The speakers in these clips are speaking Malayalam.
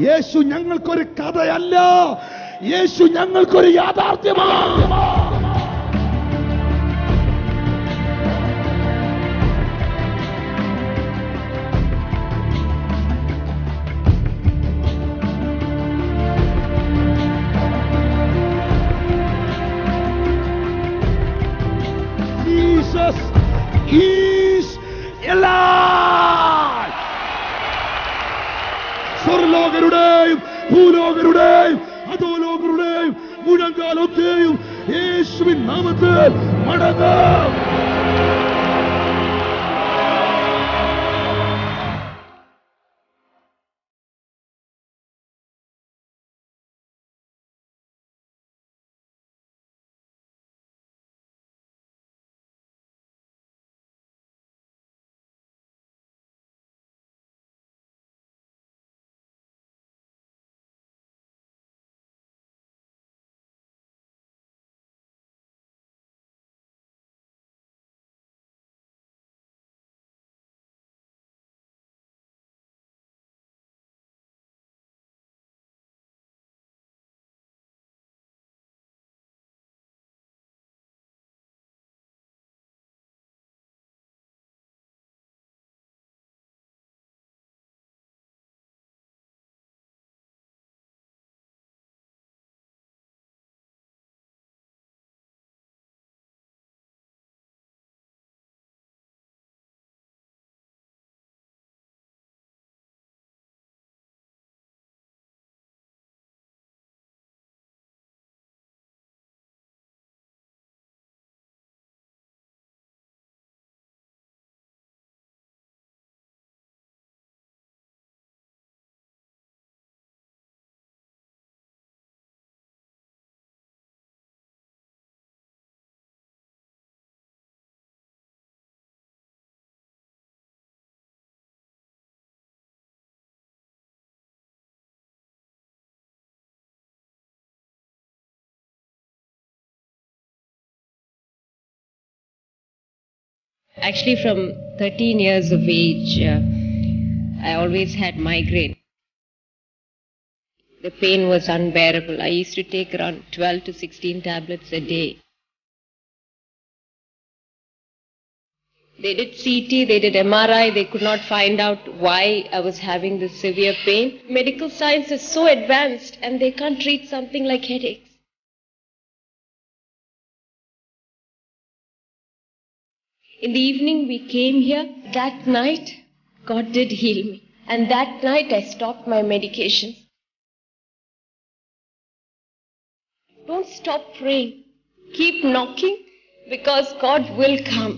യേശു ഞങ്ങൾക്കൊരു കഥയല്ല, യേശു ഞങ്ങൾക്കൊരു യാഥാർത്ഥ്യമാണ്. Jesus is alive. സ്വർലോകരുടെയും ഭൂലോകരുടെയും അധോലോകരുടെയും മുഴങ്കാലൊക്കെയും യേശുവിൻ നാമത്തിൽ മടങ്ങും. Actually, from 13 years of age, I always had migraine. The pain was unbearable. I used to take around 12 to 16 tablets a day. They did CT, they did MRI, they could not find out why I was having this severe pain. Medical science is so advanced and they can't treat something like headaches. In the evening we came here. That night, God did heal me. And that night I stopped my medications. Don't stop praying. Keep knocking because God will come.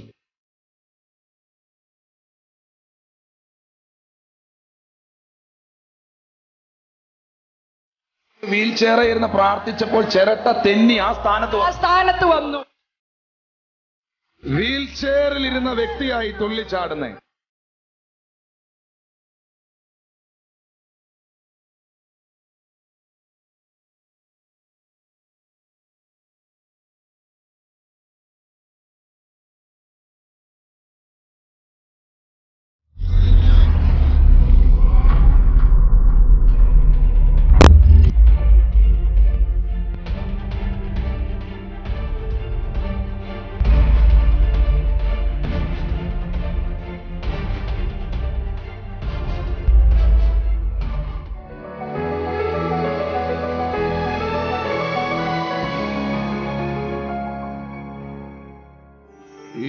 Wheel ചെയറിൽ ഇരുന്ന് പ്രാർത്ഥിച്ചപ്പോൾ ചിരട്ട തെന്നി ആ സ്ഥാനത്ത് വന്നു. വീൽ ചെയറിൽ ഇരുന്ന വ്യക്തിയായി തുള്ളിച്ചാടുന്നേ.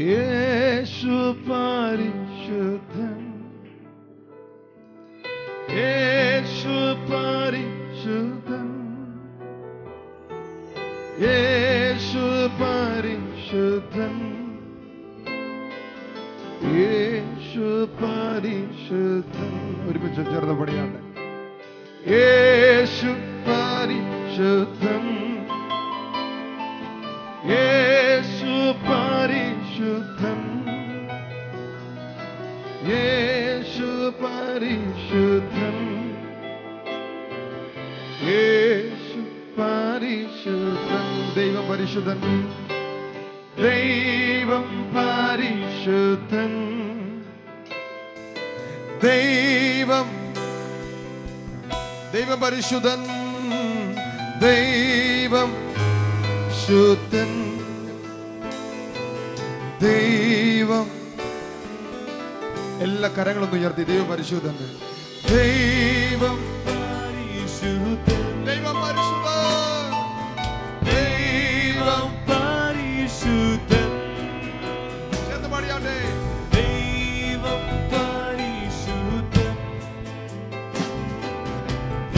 യേശു പരിശുദ്ധൻ, യേശു പരിശുദ്ധൻ, യേശു പരിശുദ്ധൻ, യേശു പരിശുദ്ധൻ. ഒരുമിച്ച് ചേർന്ന് പടിയാണ്ട്. യേശു പരിശുദ്ധൻ, യേശു പരിശുദ്ധൻ, യേശു പരിശുദ്ധൻ, യേശു പരിശുദ്ധൻ. ദൈവം പരിശുദ്ധൻ, ദൈവം പരിശുദ്ധൻ, ദൈവം ദൈവം പരിശുദ്ധൻ, ദൈവം ശുദ്ധൻ, ദൈവം. എല്ലാ കരങ്ങളും ഉയർത്തി. ദൈവം പരിശുദ്ധൻ, ദൈവം പരിശുദ്ധൻ, ദൈവം പരിശുദ്ധൻ, ദൈവം പരിശുദ്ധൻ. എന്ന് പാടിയാട്ടെ. ദൈവം പരിശുദ്ധൻ,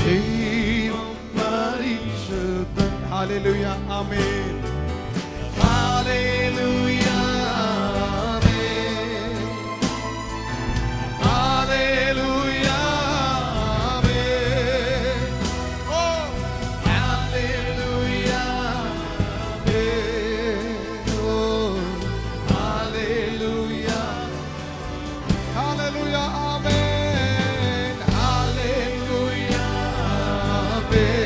ദൈവം പരിശുദ്ധൻ. ഹല്ലേലൂയ, ആമേൻ. ഹല്ലേലൂയ, ആമേൻ. ഹല്ലേലൂയ, ആമേൻ. ഓ ഹല്ലേലൂയ, ആമേൻ. ഓ ഹല്ലേലൂയ, ഹല്ലേലൂയ, ആമേൻ. ഹല്ലേലൂയ, ആമേൻ.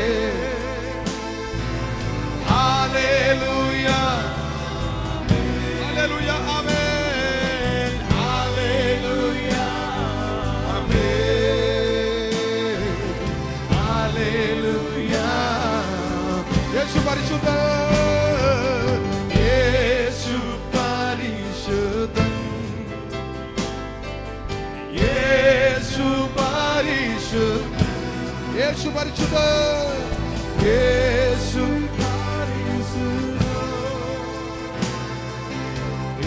ഹല്ലേലൂയ, ഹല്ലേലൂയ, ആമേൻ. ഹല്ലേലൂയ, ആമേൻ. ഹല്ലേലൂയ. യേശു പരിശുദ്ധൻ, യേശു പരിശുദ്ധൻ, യേശു പരിശുദ്ധൻ, യേശു പരിശുദ്ധൻ, യേശു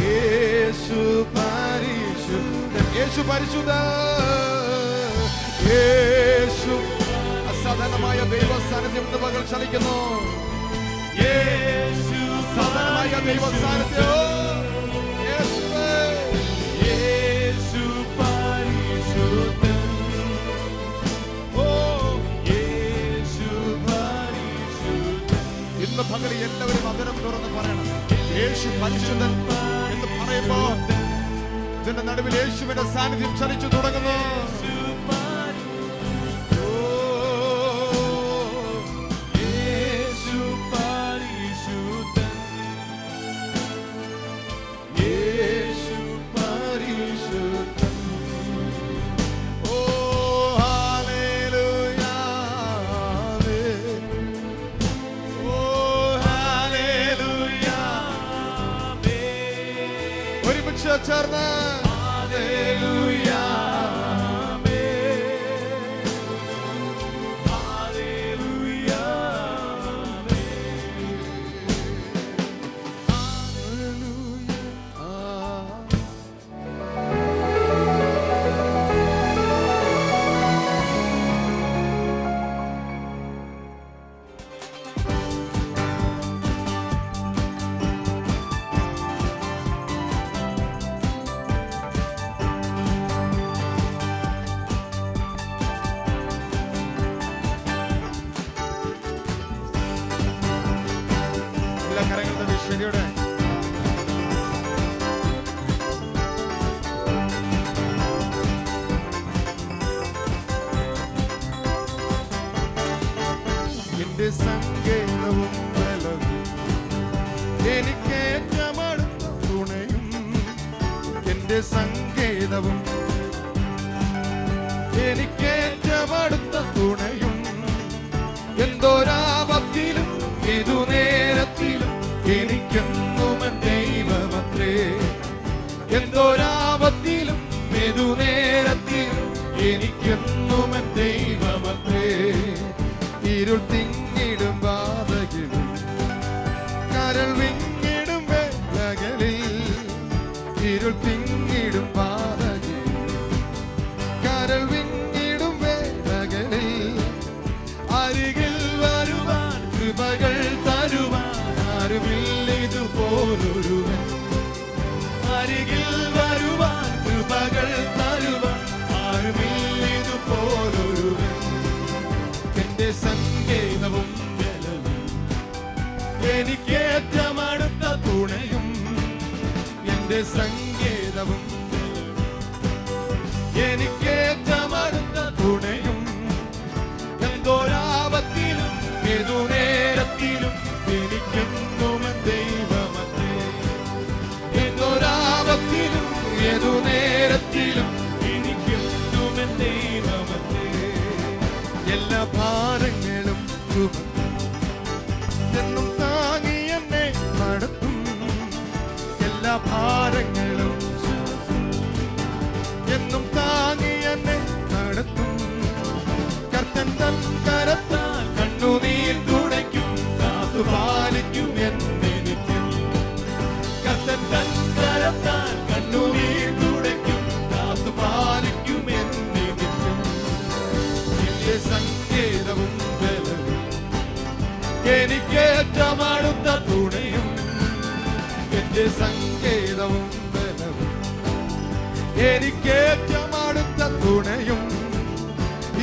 യേശു പരിശുദ്ധൻ, യേശു പരിശുദ്ധൻ, യേശു. അസാധാരണമായ ദൈവ സാന്നിധ്യം ഇന്ന് പകൽ ചലിക്കുന്നു. യേശു സാധാരണമായ ദൈവ സാന്നിധ്യം. യേശുവേ, യേശു പരിശുദ്ധൻ. ഓ യേശു പരിശുദ്ധൻ. ഇന്ന് പകൽ എല്ലാവരും മകരം തുറന്ന് പറയണം, യേശു പരിശുദ്ധൻ എന്ന് പറയുമ്പോ ഇതിന്റെ നടുവിൽ യേശുവിന്റെ സാന്നിധ്യം ചലിച്ചു തുടങ്ങുന്നു. ഓ യേശു പരിശുദ്ധൻ, യേശു പരിശുദ്ധൻ. ഓ ഹല്ലേലൂയ, ആമേൻ. ഓ ഹല്ലേലൂയ, ആമേൻ. ഒരുമിച്ച് ചേർന്ന് ഹല്ലേലൂയ, ആമേൻ. ഹല്ലേലൂയ, ആമേൻ. ഹല്ലേലൂയ, ആമേൻ. എല്ലാ കരങ്ങളുടെ വിശ്വരിയുടെ എന്റെ സങ്കേതവും ബലവും എനിക്കേറ്റമടുത്ത തുണയും, എന്റെ സങ്കേതവും എനിക്കേറ്റമടുത്ത തുണയും, എന്തോരാപത്തിലും ഏതു നേരത്തിലും എനിക്കെന്നും എൻ ദൈവമത്രേ. എന്തോരാപത്തിലും ഏതു നേരത്തിലും എനിക്കെന്നും എൻ ദൈവമത്രേ. ഇരുൾ തിങ്ങിടും പാതകളിൽ, കരൾ വിങ്ങിടും വേളകളിൽ, ഇരുൾ തിങ്ങിടും പാതകളിൽ, കരൾ വിങ്ങിടും വേളകളിൽ, അരികിൽ വരുവാൻ കൃപകൾ തരുവാൻ ആരുമില്ലിതുപോലൊരുവൻ. അരികിൽ വരുവാൻ കൃപകൾ തരുവാൻ ആരുമില്ലിതുപോലൊരുവൻ. എന്റെ സങ്കേതവും ബലവും എനിക്കേറ്റമടുത്ത തുണയും, എന്റെ സങ്കേതവും എനിക്കേറ്റമടുത്ത തുണയും, എന്തോരാപത്തിലും ഏതു നേരത്തിലും എനിക്കെന്നും എൻ ദൈവമത്രേ. എന്തോരാപത്തിലും ഏതു നേരത്തിലും എനിക്കെന്നും എൻ ദൈവമത്രേ. എല്ലാ ഭാരങ്ങളും ചുമക്കും എന്നും താങ്ങി എന്നെ നടത്തും എല്ലാ ഭാരങ്ങളും എന്നും താങ്ങി എന്നെ നടത്തും കർത്തൻ തൻ കരത്താൽ കണ്ണുനീർ തുടയ്ക്കും കാത്തു പാലിക്കും എന്നെ നിത്യം കർത്തൻ തൻ കരത്താൽ കണ്ണുനീർ തുടയ്ക്കും കാത്തു പാലിക്കും എന്നെ നിത്യം എന്റെ സങ്കേതവും ബലവും എനിക്കേറ്റം അടുത്ത തുണയും എന്റെ സങ്കേതവും ബലവും എനിക്കേറ്റം അടുത്ത തുണയും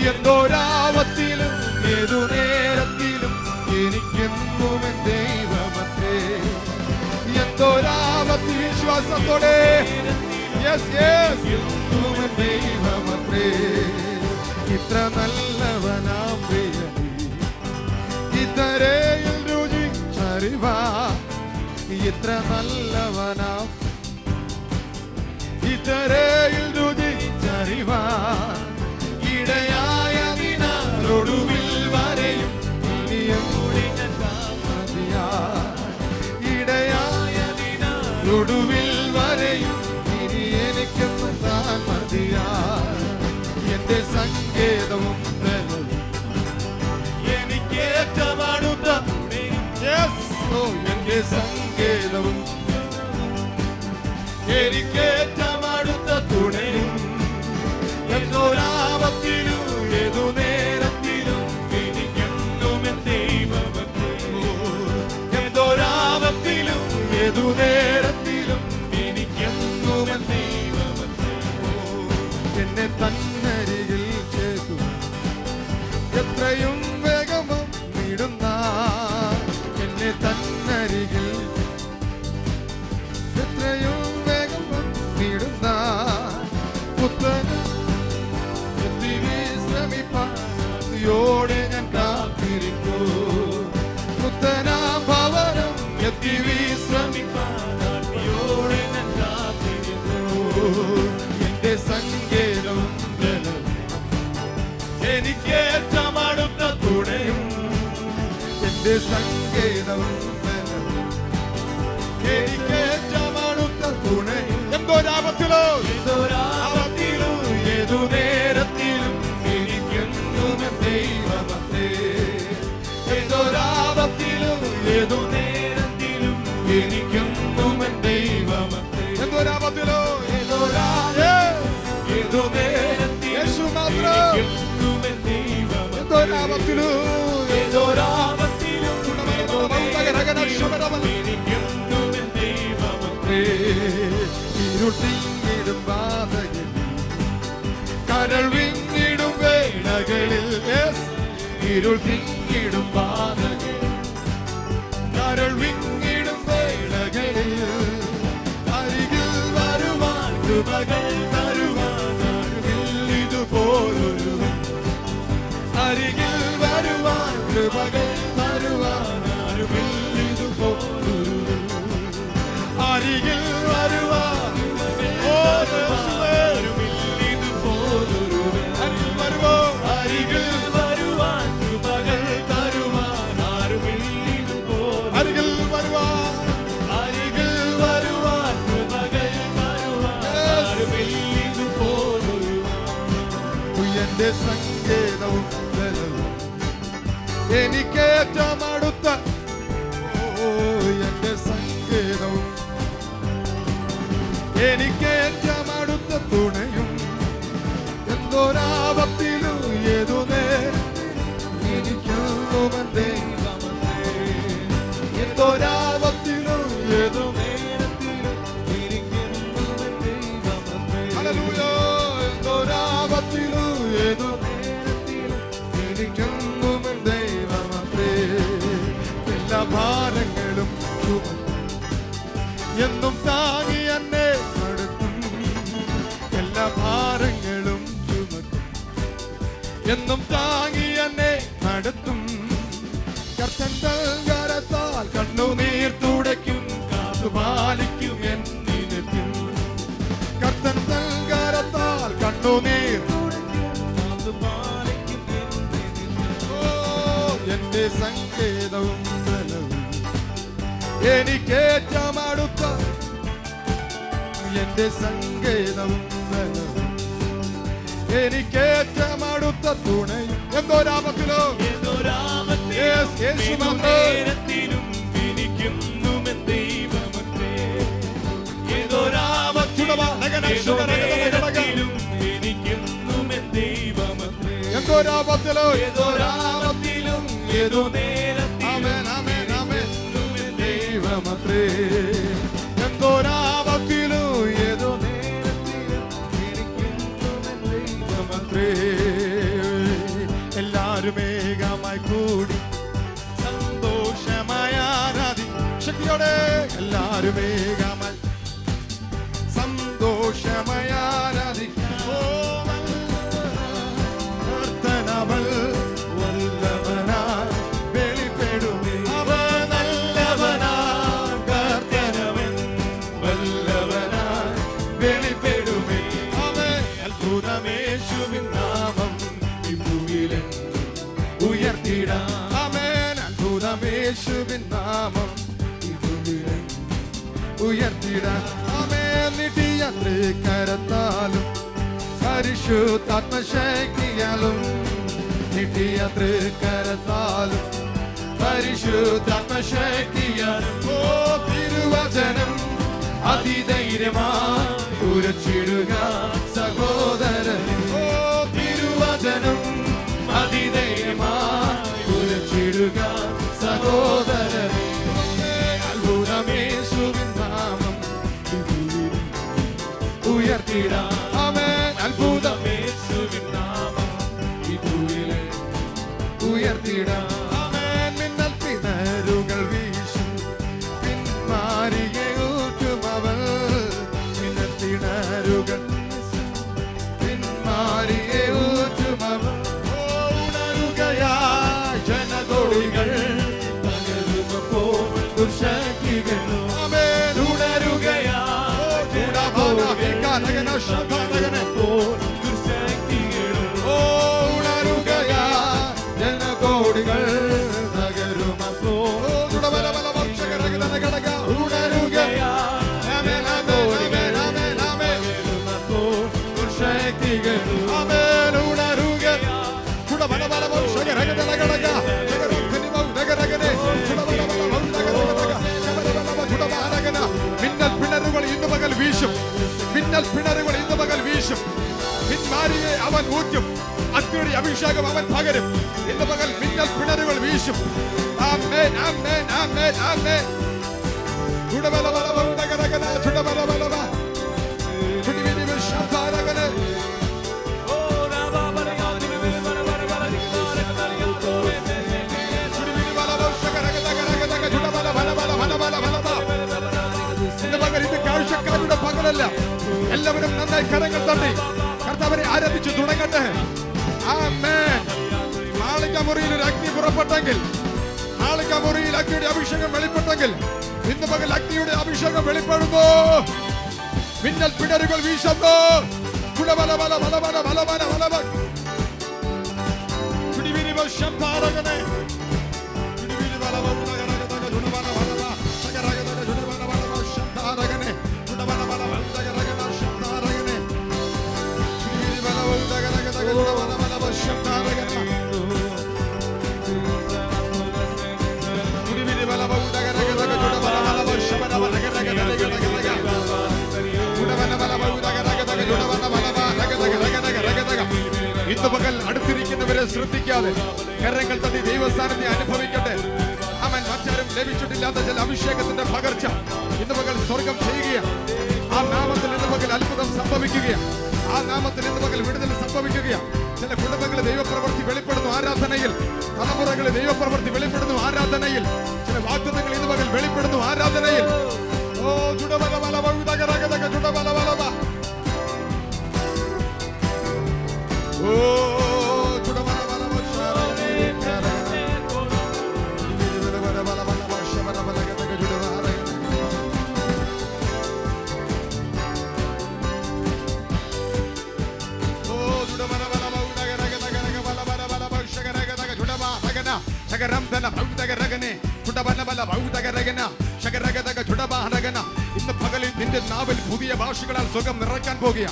എന്തോരാപത്തിലും ഏതു നേരത്തിലും എനിക്കെന്നും എൻ ദൈവമത്രേ എന്തോരാപത്തിൽ വിശ്വാസത്തോടെ എന്നും എൻ ദൈവമത്രേ ഇത്ര നല്ലവനാം പ്രിയനേ ഇതരയിൽ രുചിച്ചറിവാ ഇത്ര നല്ലവനാം ഇതരയിൽ രുചിച്ചറിവാ ഇടയായ ദിനാളൊടുവിൽ വരെയും ഇനിയും മതിയാ ഇടയായ ദിനാളൊടുവിൽ വരെയും ഇനി എനിക്കൊന്നും താൻ മതിയാ എന്റെ സങ്കേതവും ബലവും എനിക്കേറ്റം അടുത്ത എന്റെ സങ്കേതവും എനിക്കേറ്റം അടുത്ത തുണയും എന്തോരാപത്തിലും ഏതു നേരത്തിലും എനിക്കെന്നും എൻ ദൈവമത്രേ എന്തോരാപത്തിലും ഏതു നേരത്തിലും എനിക്കെന്നും എൻ ദൈവമത്രേ എന്നെ തന്നരികിൽ ചേർക്കും എത്രയും വേഗം വിടുന്ന എന്നെ തന്നരികിൽ എത്രയും വേഗം വിടുന്ന പുത്തൻ ോടെ ഞാൻ കാത്തിരിക്കൂ പുത്തനാ ഭവനം എത്തി വിശ്രമിപ്പായോടെ ഞാൻ കാത്തിരിക്കൂ എന്റെ സങ്കേതവും ബലവും എനിക്കേറ്റം അടുത്ത തുണയും എന്റെ സങ്കേതവും ബലവും എനിക്കേറ്റം അടുത്ത തുണയും എന്തോരാപത്തിലോ ഏതു നേരത്തിലും എനിക്കെന്നും എൻ ദൈവമത്രേ ഏതോരാപത്തിലും ഏതു നേരത്തിലും എനിക്കെന്നും എൻ ദൈവമത്രേ എന്തോരാപത്തിലോ ഏതു നേരത്തിലും യേശു മാത്രം എനിക്കെന്നും എൻ ദൈവമത്രേ എന്തോരാപത്തിലും എനിക്കെന്നും എൻ ദൈവമത്രേ ഇരുട്ടിങ്ങിടും പാതയിൽ കരൾ വിങ്ങിടും വേളകളിൽ ഇരുൾ തിങ്ങിടും പാതകളിൽ കരൾ വിങ്ങിടും വേളകളിൽ അരികിൽ വരുവാൻ കൃപകൾ തരുവാൻ ഇതുപോലൊരു അരികിൽ വരുവാൻ കൃപകൾ തരുവാൻ ഇതുപോലൊരു അരികിൽ വരുവാൻ അരികിൽ വരുവാൻ കൃപകൾ തരുവാൻ അരികിൽ വരുവാൻ അരികിൽ വരുവാൻ കൃപകൾ തരുവാൻ എന്റെ സങ്കേതവും ബലവും എനിക്കേറ്റം അടുത്ത എന്റെ സങ്കേതവും എനിക്കേറ്റം അടുത്ത തുണയും എന്തോരാപത്തിലും ഏതു എനിക്കെന്നും എൻ ദൈവമത്രേ എന്തോരാപത്തിലും ഏതു നേരത്തിലും എനിക്കെന്നും എൻ ദൈവമത്രേ ഹല്ലേലൂയ എന്തോരാപത്തിലും ഏതു നേരത്തിലും എനിക്കെന്നും എൻ ദൈവമത്രേ എല്ലാ ഭാരങ്ങളും എന്നും താങ്ങി എന്നെ നടത്തും എല്ലാ ഭാരങ്ങളും ചുമക്കും എന്നും താങ്ങി എന്നെ നടത്തും കർത്തൻ കരത്താൽ കണ്ണുനീർ തുടയ്ക്കും കാത്തുപാലിക്കും എന്നെ നിത്യം കർത്തൻ കരത്താൽ കണ്ണുനീർ കാത്തുപാലിക്കും എന്നെ എന്റെ സങ്കേതവും ബലവും എനിക്കേറ്റം അടുത്ത എന്റെ സങ്കേതവും ബലവും എനിക്കേറ്റം അടുത്ത തുണയും എന്തോരാപത്തിലോ യേശു മാത്രം എന്തോരാപത്തിലോ ഏതോരാപത്തിലും ഏതോ ആമേൻ ആമേൻ ആമേൻ ദൈവമത്രേ എന്തോരാപത്തിലും ഏതോ നേരത്തിലും എനിക്കെന്നും ദൈവമത്രേ എല്ലാരും ഏകമായി കൂടി സന്തോഷമായ ആരാധി ശക്തിയോടെ എല്ലാരും ഏകമായി സന്തോഷമായ ആരാധി കർത്തനവൾ വല്ലവനായി വെളിപ്പെടുമേ അവൻ നല്ലവനായി കർത്തനവൻ വല്ലവനായി വെളിപ്പെടുമേ അവൻ അത്ഭുതമേശുവിൻ നാമം ഈ ഭൂമിയിലെങ്ങും ഉയർത്തിടാം ആമേൻ അത്ഭുതമേശുവിൻ നാമം ഈ ഭൂമിയിലെങ്ങും ഉയർത്തിടാം ആമേൻ നീട്ടിയ തൃക്കരത്താലും പരിശുദ്ധാത്മശക്തിയാലും നീട്ടിയ തൃക്കരത്താലും പരിശുദ്ധാത്മശക്തിയാലും ഓ തിരുവചനം അതിധൈര്യമായി ഉരച്ചിടുക സഹോദരനെ ഓ തിരുവചനം അതിധൈര്യമായി ഉരച്ചിടുക സഹോദരനെ അത്ഭുതമേശുവിൻ നാമം ഉയർത്തിടാം ആമേൻ അത്ഭുതമേശുവിൻ നാമം ഈ ഭൂമിയിലെ ഉയർത്തിടാം ആമേൻ മിന്നൽ പിണരുകൾ വീശും പിന്മാരിയെ ഊറ്റും അവൾ മിന്നൽ പിണരുകൾ പിന്മാരിയെ ഊറ്റും അവൾ ഉണരുകയായി ജനകോടികൾ പകരുമ്പോൾ ദുർശക്തികൾ ആമേൻ ഉണരുകയായി ജനകോടികൾ മിന്നൽ പിണറുകൾ ഇന്ന് പകൽ വീശും മിന്നൽ പിണറുകൾ ഇന്ന് പകൽ വീശും പിന്മാരിയെ അവൻ ഊറ്റും അഗ്നിയുടെ അഭിഷേകം അവൻ പകരും ഇന്ന് പകൽ മിന്നൽ പിണറുകൾ വീശും ആമേൻ ആമേൻ ആമേൻ ആമേൻ ചുടബലബലബ ഉടകരകന ചുടബലബലബ ചുടിവിനി വിശാഖാരകന ചുടിവിനി ബലബ ശകരകതകരകതക ചുടബലബലബലബലബലബ ഇന്ന് പകൽ ഇത് കാഴ്ചക്കാരുടെ പകലല്ല എല്ലാവരും നന്നായി കരങ്ങൾ തട്ടി കർത്താവിനെ ആരാധിച്ചു തുടങ്ങട്ടെ ആമേൻ മാളികമുറിയിൽ ഒരു അഗ്നി പുറപ്പെട്ടെങ്കിൽ മാളികമുറിയിൽ അഗ്നിയുടെ അഭിഷേകം വെളിപ്പെട്ടെങ്കിൽ ഇന്ന് പകൽ അഗ്നിയുടെ അഭിഷേകം വെളിപ്പെടുമ്പോ മിന്നൽ പിണരുകൾ വീശുന്നു ഇന്ന് പകൽ അടുത്തിരിക്കുന്നവരെ ശ്രദ്ധിക്കാതെ കരങ്ങൾ തട്ടി ദൈവസ്ഥാനത്തെ അനുഭവിക്കട്ടെ അവൻ മറ്റാരും ലഭിച്ചിട്ടില്ലാത്ത ചില അഭിഷേകത്തിന്റെ പകർച്ച ഇന്ന് പകൽ സ്വർഗം ചെയ്യുകയാണ് ആ നാമത്തിൽ ഇന്ന് പകൽ അത്ഭുതം സംഭവിക്കുകയാണ് ആ നാമത്തിൽ ഇന്ന് പകൽ വിടുതൽ സംഭവിക്കുകയാണ് ചില കുടുംബങ്ങളിൽ ദൈവപ്രവൃത്തി വെളിപ്പെടുന്നു ആരാധനയിൽ തലമുറകളിൽ ദൈവപ്രവൃത്തി വെളിപ്പെടുന്നു ആരാധനയിൽ ചില വാഗ്ദത്തങ്ങൾ ഇന്ന് പകൽ വെളിപ്പെടുന്നു ആരാധനയിൽ ഓ ചുടബലബലബ ഉദകരകതക ചുടബലബലബ ഓ ചുടബലബലബ ശകരം ധന ഭൗതകരകനെ ചുടബലബല ഭൗതകരകന ശകരകതക ചുടബാഹരകന. ഇന്ന് പകലിൽ നിന്റെ നാവിൽ പുതിയ ഭാഷകളാൽ സ്വർഗ്ഗം നിറയ്ക്കാൻ പോകുക.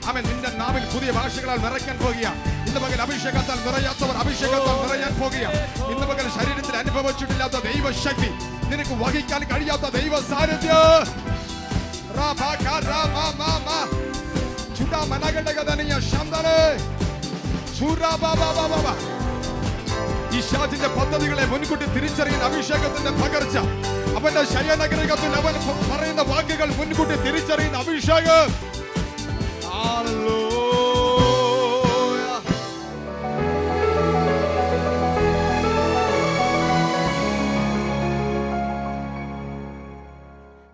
അവൻ നിന്റെ നാവിൽ പുതിയ ഭാഷകളാൽ നിറയ്ക്കാൻ പോകുക. ഇന്ന് പകൽ അഭിഷേകത്താൽ നിറയാത്തവർ അഭിഷേകത്താൽ നിറയാൻ പോകുക. ഇന്ന് പകൽ ശരീരത്തിൽ അനുഭവിച്ചിട്ടില്ലാത്ത ദൈവശക്തി, നിനക്ക് വഹിക്കാൻ കഴിയാത്ത ദൈവ സാന്നിധ്യം, ഈശാജിന്റെ പദ്ധതികളെ മുൻകൂട്ടി തിരിച്ചറിയുന്ന അഭിഷേകത്തിന്റെ പകർച്ച, അവന്റെ ശയനഗൃഹത്തിൽ അവൻ പറയുന്ന വാക്കുകൾ മുൻകൂട്ടി തിരിച്ചറിയുന്ന അഭിഷേകം.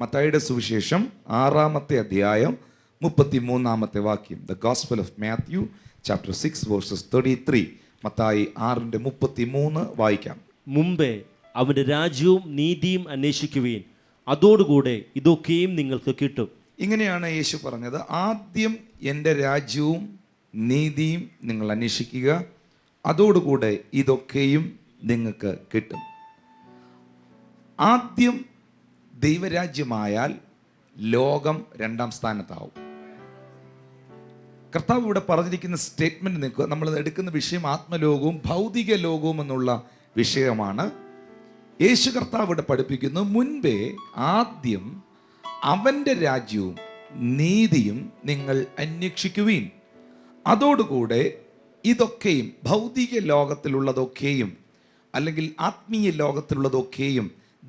മത്തായിയുടെ സുവിശേഷം 6-ാമത്തെ അധ്യായം 33-ാമത്തെ വാക്യം. The gospel of Matthew chapter 6 versus 33. Mathai 6:33 വായിക്കാം. മുമ്പേ അവന്റെ രാജ്യവും നീതിയും അന്വേഷിക്കുവീൻ, അതോടുകൂടെ ഇതൊക്കെയും നിങ്ങൾക്ക് കിട്ടും. ഇങ്ങനെയാണ് യേശു പറഞ്ഞത്. ആദ്യം എൻ്റെ രാജ്യവും നീതിയും നിങ്ങൾ അന്വേഷിക്കുക, അതോടുകൂടെ ഇതൊക്കെയും നിങ്ങൾക്ക് കിട്ടും. ആദ്യം ദൈവരാജ്യമായാൽ ലോകം 2-ാം സ്ഥാനത്താവും. കർത്താവ് ഇവിടെ പറഞ്ഞിരിക്കുന്ന സ്റ്റേറ്റ്മെന്റ് നിൽക്കുക. നമ്മൾ എടുക്കുന്ന വിഷയം ആത്മലോകവും ഭൗതിക ലോകവും എന്നുള്ള വിഷയമാണ്. യേശു കർത്താവ് ഇവിടെ പഠിപ്പിക്കുന്നു, മുൻപേ ആദ്യം അവൻ്റെ രാജ്യവും നീതിയും നിങ്ങൾ അന്വേഷിക്കുവീൻ, അതോടുകൂടെ ഇതൊക്കെയും, ഭൗതിക ലോകത്തിലുള്ളതൊക്കെയും അല്ലെങ്കിൽ ആത്മീയ ലോകത്തിലുള്ളതൊക്കെയും,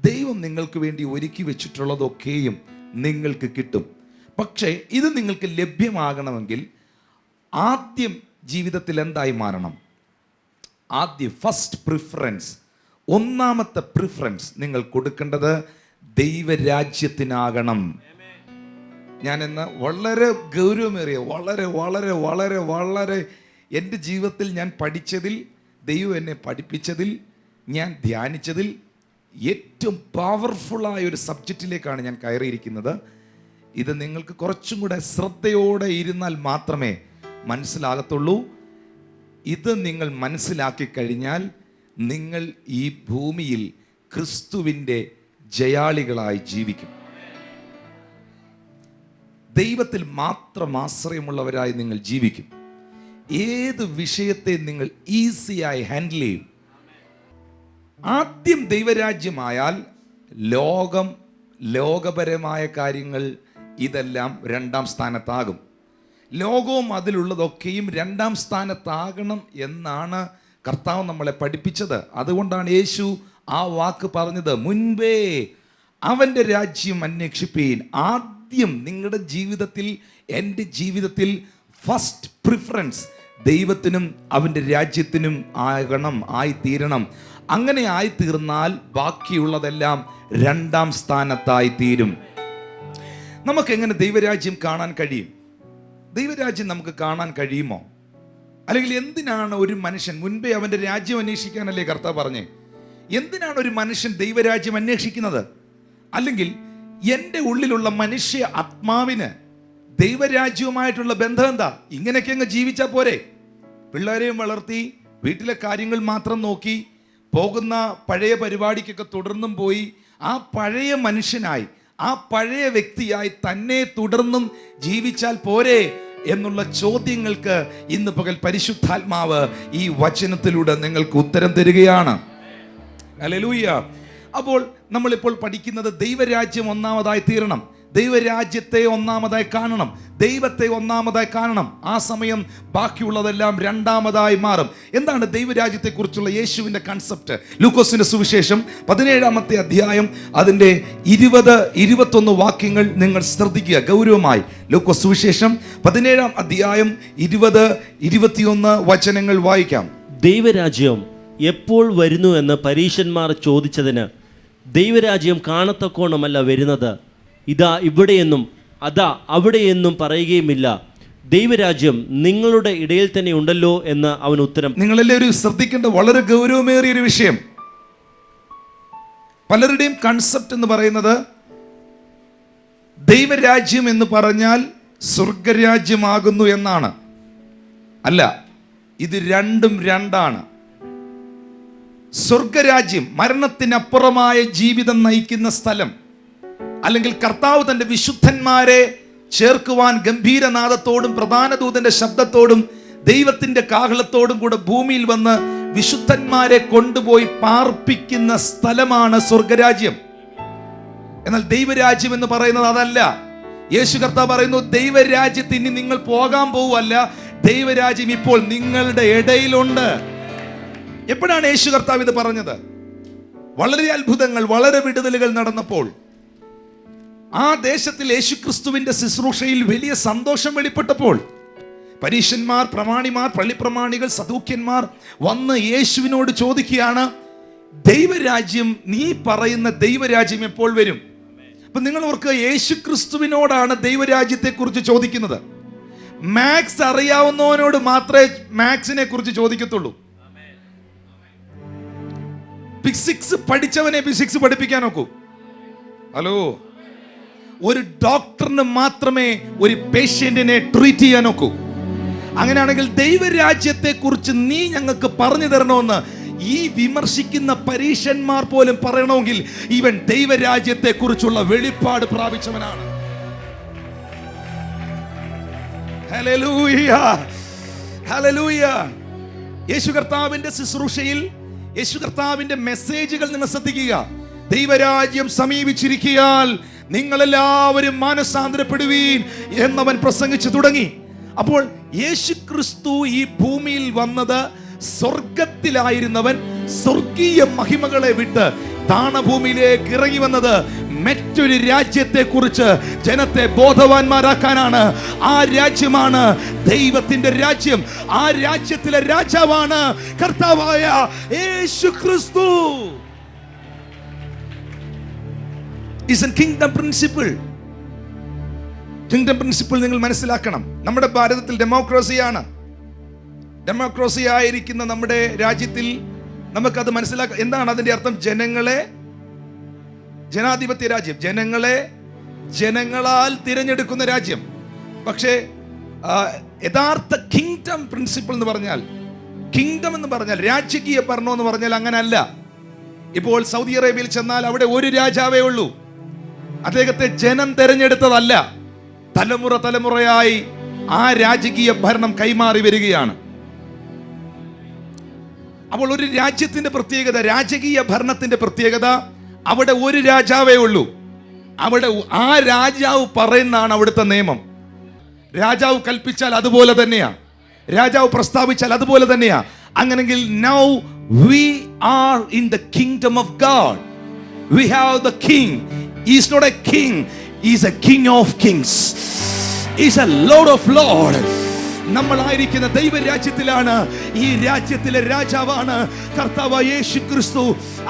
ദൈവം നിങ്ങൾക്ക് വേണ്ടി ഒരുക്കി വെച്ചിട്ടുള്ളതൊക്കെയും നിങ്ങൾക്ക് കിട്ടും. പക്ഷേ ഇത് നിങ്ങൾക്ക് ലഭ്യമാകണമെങ്കിൽ ആദ്യം ജീവിതത്തിൽ എന്തായി മാറണം? ആദ്യം ഫസ്റ്റ് പ്രിഫറൻസ്, ഒന്നാമത്തെ പ്രിഫറൻസ് നിങ്ങൾ കൊടുക്കേണ്ടത് ദൈവരാജ്യത്തിനാകണം. ഞാൻ ഇന്ന് വളരെ ഗൗരവമേറിയ, വളരെ വളരെ വളരെ വളരെ എൻ്റെ ജീവിതത്തിൽ ഞാൻ പഠിച്ചതിൽ, ദൈവം എന്നെ പഠിപ്പിച്ചതിൽ, ഞാൻ ധ്യാനിച്ചതിൽ ഏറ്റവും പവർഫുള്ളായ ഒരു സബ്ജക്റ്റിലേക്കാണ് ഞാൻ കയറിയിരിക്കുന്നത്. ഇത് നിങ്ങൾക്ക് കുറച്ചും കൂടെ ശ്രദ്ധയോടെ ഇരുന്നാൽ മാത്രമേ മനസ്സിലാകത്തുള്ളൂ. ഇത് നിങ്ങൾ മനസ്സിലാക്കി കഴിഞ്ഞാൽ നിങ്ങൾ ഈ ഭൂമിയിൽ ക്രിസ്തുവിൻ്റെ ജയാളികളായി ജീവിക്കും. ദൈവത്തിൽ മാത്രം ആശ്രയമുള്ളവരായി നിങ്ങൾ ജീവിക്കും. ഏത് വിഷയത്തെ നിങ്ങൾ ഈസിയായി ഹാൻഡിൽ ചെയ്യും. ആദ്യം ദൈവരാജ്യമായാൽ ലോകം, ലോകപരമായ കാര്യങ്ങൾ ഇതെല്ലാം 2-ാം സ്ഥാനത്താകും. ലോകവും അതിലുള്ളതൊക്കെയും 2-ാം സ്ഥാനത്താകണം എന്നാണ് കർത്താവ് നമ്മളെ പഠിപ്പിച്ചത്. അതുകൊണ്ടാണ് യേശു ആ വാക്ക് പറഞ്ഞത്, മുൻപേ അവൻ്റെ രാജ്യം അന്വേഷിപ്പീൻ. ആദ്യം നിങ്ങളുടെ ജീവിതത്തിൽ, എൻ്റെ ജീവിതത്തിൽ ഫസ്റ്റ് പ്രിഫറൻസ് ദൈവത്തിനും അവൻ്റെ രാജ്യത്തിനും ആകണം, ആയിത്തീരണം. അങ്ങനെ ആയിത്തീർന്നാൽ ബാക്കിയുള്ളതെല്ലാം 2-ാം സ്ഥാനത്തായി തീരും. നമുക്കെങ്ങനെ ദൈവരാജ്യം കാണാൻ കഴിയും? ദൈവരാജ്യം നമുക്ക് കാണാൻ കഴിയുമോ? അല്ലെങ്കിൽ എന്തിനാണ് ഒരു മനുഷ്യൻ, മുൻപേ അവൻ്റെ രാജ്യം അന്വേഷിക്കാനല്ലേ കർത്താവ് പറഞ്ഞേ? എന്തിനാണ് ഒരു മനുഷ്യൻ ദൈവരാജ്യം അന്വേഷിക്കുന്നത്? അല്ലെങ്കിൽ എൻ്റെ ഉള്ളിലുള്ള മനുഷ്യ ആത്മാവിന് ദൈവരാജ്യവുമായിട്ടുള്ള ബന്ധം എന്താ? ഇങ്ങനെയൊക്കെ അങ്ങ് ജീവിച്ചാൽ പോരെ? പിള്ളേരെയും വളർത്തി വീട്ടിലെ കാര്യങ്ങൾ മാത്രം നോക്കി പോകുന്ന പഴയ പരിപാടിക്കൊക്കെ തുടർന്നും പോയി ആ പഴയ മനുഷ്യനായി, ആ പഴയ വ്യക്തിയായി തന്നെ തുടർന്നും ജീവിച്ചാൽ പോരെ എന്നുള്ള ചോദ്യങ്ങൾക്ക് ഇന്ന് പകൽ പരിശുദ്ധാത്മാവ് ഈ വചനത്തിലൂടെ നിങ്ങൾക്ക് ഉത്തരം തരികയാണ്. ഹല്ലേലൂയ. അപ്പോൾ നമ്മളിപ്പോൾ പഠിക്കുന്നത് ദൈവരാജ്യം ഒന്നാമതായി തീരണം, ദൈവരാജ്യത്തെ ഒന്നാമതായി കാണണം, ദൈവത്തെ ഒന്നാമതായി കാണണം. ആ സമയം ബാക്കിയുള്ളതെല്ലാം 2-ാമതായി മാറും. എന്താണ് ദൈവരാജ്യത്തെക്കുറിച്ചുള്ള യേശുവിൻ്റെ കൺസെപ്റ്റ്? ലൂക്കോസിന്റെ സുവിശേഷം 17-ാമത്തെ അധ്യായം അതിൻ്റെ 20-21 വാക്യങ്ങൾ നിങ്ങൾ ശ്രദ്ധിക്കുക ഗൗരവമായി. ലൂക്കോസ് സുവിശേഷം 17-ാം അധ്യായം 20-21 വചനങ്ങൾ വായിക്കാം. ദൈവരാജ്യം എപ്പോൾ വരുന്നു എന്ന് പരീശന്മാർ ചോദിച്ചതിന്, ദൈവരാജ്യം കാണത്തക്കോണമല്ല വരുന്നത്, ഇതാ ഇവിടെയെന്നും അതാ അവിടെയെന്നും പറയുകയുമില്ല, ദൈവരാജ്യം നിങ്ങളുടെ ഇടയിൽ തന്നെ ഉണ്ടല്ലോ എന്ന് അവൻ ഉത്തരം. നിങ്ങളെല്ലാവരും ശ്രദ്ധിക്കേണ്ട വളരെ ഗൗരവമേറിയൊരു വിഷയം. പലരുടെയും കൺസെപ്റ്റ് എന്ന് പറയുന്നത് ദൈവരാജ്യം എന്ന് പറഞ്ഞാൽ സ്വർഗരാജ്യമാകുന്നു എന്നാണ്. അല്ല, ഇത് രണ്ടും രണ്ടാണ്. സ്വർഗരാജ്യം, മരണത്തിനപ്പുറമായ ജീവിതം നയിക്കുന്ന സ്ഥലം, അല്ലെങ്കിൽ കർത്താവ് തൻ്റെ വിശുദ്ധന്മാരെ ചേർക്കുവാൻ ഗംഭീരനാദത്തോടും പ്രധാന ദൂതന്റെ ശബ്ദത്തോടും ദൈവത്തിന്റെ കാഹളത്തോടും കൂടെ ഭൂമിയിൽ വന്ന് വിശുദ്ധന്മാരെ കൊണ്ടുപോയി പാർപ്പിക്കുന്ന സ്ഥലമാണ് സ്വർഗരാജ്യം. എന്നാൽ ദൈവരാജ്യം എന്ന് പറയുന്നത് അതല്ല. യേശു കർത്താവ് പറയുന്നു, ദൈവരാജ്യത്തിൽ ഇനി നിങ്ങൾ പോകാൻ പോവല്ല, ദൈവരാജ്യം ഇപ്പോൾ നിങ്ങളുടെ ഇടയിലുണ്ട്. എപ്പോഴാണ് യേശു കർത്താവ് ഇത് പറഞ്ഞത്? വളരെ അത്ഭുതങ്ങൾ, വളരെ വിടുതലുകൾ നടന്നപ്പോൾ ആ ദേശത്തിൽ യേശുക്രിസ്തുവിന്റെ ശുശ്രൂഷയിൽ വലിയ സന്തോഷം വെളിപ്പെട്ടപ്പോൾ പരീശന്മാർ, പ്രമാണിമാർ, പള്ളിപ്രമാണികൾ, സദൂക്യന്മാർ വന്ന് യേശുവിനോട് ചോദിക്കുകയാണ്, ദൈവരാജ്യം, നീ പറയുന്ന ദൈവരാജ്യം എപ്പോൾ വരും? അപ്പൊ നിങ്ങൾ ഓർക്കുക, യേശുക്രിസ്തുവിനോടാണ് ദൈവരാജ്യത്തെ കുറിച്ച് ചോദിക്കുന്നത്. മാത്സ് അറിയാവുന്നവനോട് മാത്രമേ മാത്സിനെ കുറിച്ച് ചോദിക്കത്തുള്ളൂ. ഫിസിക്സ് പഠിച്ചവനെ ഫിസിക്സ് പഠിപ്പിക്കാൻ നോക്കൂ. ഹലോ, ഒരു ഡോക്ടറിന് മാത്രമേ ഒരു പേഷ്യന്റിനെ ട്രീറ്റ് ചെയ്യാൻ നോക്കൂ. അങ്ങനെയാണെങ്കിൽ ദൈവരാജ്യത്തെ കുറിച്ച് നീ ഞങ്ങൾക്ക് പറഞ്ഞു തരണമെന്ന് ഈ വിമർശിക്കുന്ന പരീശന്മാർ പോലും പറയണമെങ്കിൽ ഇവൻ ദൈവരാജ്യത്തെ കുറിച്ചുള്ള വെളിപ്പാട് പ്രാപിച്ചവനാണ്. Hallelujah, hallelujah. യേശു കർത്താവിന്റെ ശുശ്രൂഷയിൽ, യേശു കർത്താവിന്റെ മെസ്സേജുകൾ നിങ്ങൾ ശ്രദ്ധിക്കുക. ദൈവരാജ്യം സമീപിച്ചിരിക്കയാൽ നിങ്ങളെല്ലാവരും മാനസാന്തരപ്പെടുവീൻ എന്നവൻ പ്രസംഗിച്ചു തുടങ്ങി. അപ്പോൾ യേശുക്രിസ്തു ഈ ഭൂമിയിൽ വന്നത്, സ്വർഗത്തിലായിരുന്നവൻ സ്വർഗീയ മഹിമകളെ വിട്ട് താണഭൂമിയിലേക്ക് ഇറങ്ങി വന്നത് മറ്റൊരു രാജ്യത്തെ കുറിച്ച് ജനത്തെ ബോധവാന്മാരാക്കാനാണ്. ആ രാജ്യമാണ് ദൈവത്തിന്റെ രാജ്യം. ആ രാജ്യത്തിലെ രാജാവാണ് കർത്താവായ യേശുക്രിസ്തു. Is a kingdom principle. Kingdom principle നിങ്ങൾ മനസ്സിലാക്കണം. നമ്മുടെ ഭാരതത്തിൽ ഡെമോക്രസിയാണ്. ഡെമോക്രസി ആയിരിക്കുന്ന നമ്മുടെ രാജ്യത്തിൽ നമുക്കത് മനസ്സിലാക്കാം. എന്താണ് അതിന്റെ അർത്ഥം? ജനാധിപത്യ രാജ്യം, ജനങ്ങളാൽ തിരഞ്ഞെടുക്കുന്ന രാജ്യം. പക്ഷേ യഥാർത്ഥ കിങ്ഡം പ്രിൻസിപ്പിൾ എന്ന് പറഞ്ഞാൽ, കിങ്ഡം എന്ന് പറഞ്ഞാൽ, രാജകീയ ഭരണം എന്ന് പറഞ്ഞാൽ അങ്ങനല്ല. ഇപ്പോൾ സൗദി അറേബ്യയിൽ ചെന്നാൽ അവിടെ ഒരു രാജാവേ ഉള്ളൂ. അദ്ദേഹത്തെ ജനം തെരഞ്ഞെടുത്തതല്ല, തലമുറയായി ആ രാജകീയ ഭരണം കൈമാറി വരികയാണ്. അപ്പോൾ ഒരു രാജ്യത്തിന്റെ പ്രത്യേകത, രാജകീയ ഭരണത്തിന്റെ പ്രത്യേകത, അവിടെ ഒരു രാജാവേ ഉള്ളൂ. അവിടെ ആ രാജാവ് പറയുന്നതാണ് അവിടുത്തെ നിയമം. രാജാവ് കൽപ്പിച്ചാൽ അതുപോലെ തന്നെയാ, രാജാവ് പ്രസ്താവിച്ചാൽ അതുപോലെ തന്നെയാ. അങ്ങനെങ്കിൽ now we are in the kingdom of God. We have the king. He is not a king, he is a king of kings. He is a lord of lords. നമ്മളായിരിക്കുന്ന ദൈവരാജ്യത്തിലാണ്. ഈ രാജ്യത്തിലെ രാജാവാണ് കർത്താവായ യേശുക്രിസ്തു.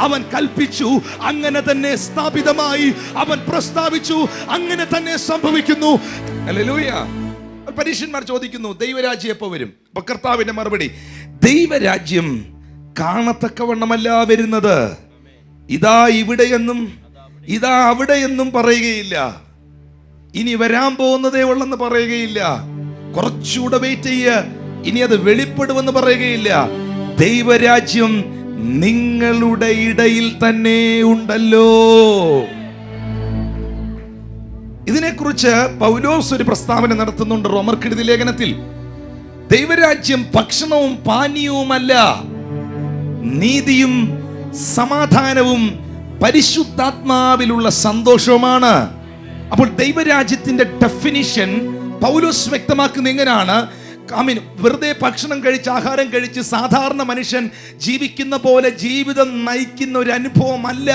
അവൻ കൽപ്പിച്ചു, അങ്ങനെ തന്നെ സ്ഥാപിതമായി. അവൻ പ്രസ്താവിച്ചു, അങ്ങനെ തന്നെ സംഭവിക്കുന്നു. ഹല്ലേലൂയ. പരീശന്മാർ ചോദിക്കുന്നു, ദൈവരാജ്യം എപ്പോൾ വരും? അപ്പൊ കർത്താവിന്റെ മറുപടി, ദൈവരാജ്യം കാണത്തക്കവണ്ണമല്ല വരുന്നത്. ഇതാ ഇവിടെയെന്നും ഇതാ അവിടെയെന്നും പറയുകയില്ല. ഇനി വരാൻ പോകുന്നതേ ഉള്ളെന്ന് പറയുകയില്ല. കുറച്ചുകൂടെ വെയിറ്റ് ചെയ്യ, ഇനി അത് വെളിപ്പെടുമെന്ന് പറയുകയില്ല. ദൈവരാജ്യം നിങ്ങളുടെ ഇടയിൽ തന്നെ ഉണ്ടല്ലോ. ഇതിനെക്കുറിച്ച് പൗലോസ് ഒരു പ്രസ്താവന നടത്തുന്നുണ്ട് റോമർക്കെഴുതിയ ലേഖനത്തിൽ. ദൈവരാജ്യം ഭക്ഷണവും പാനീയവുമല്ല, നീതിയും സമാധാനവും പരിശുദ്ധാത്മാവിലുള്ള സന്തോഷവുമാണ്. അപ്പോൾ ദൈവരാജ്യത്തിന്റെ ഡെഫിനിഷൻ പൗലോസ് വ്യക്തമാക്കുന്ന എങ്ങനെയാണ്? വെറുതെ ഭക്ഷണം കഴിച്ച്, ആഹാരം കഴിച്ച് സാധാരണ മനുഷ്യൻ ജീവിക്കുന്ന പോലെ ജീവിതം നയിക്കുന്ന ഒരു അനുഭവമല്ല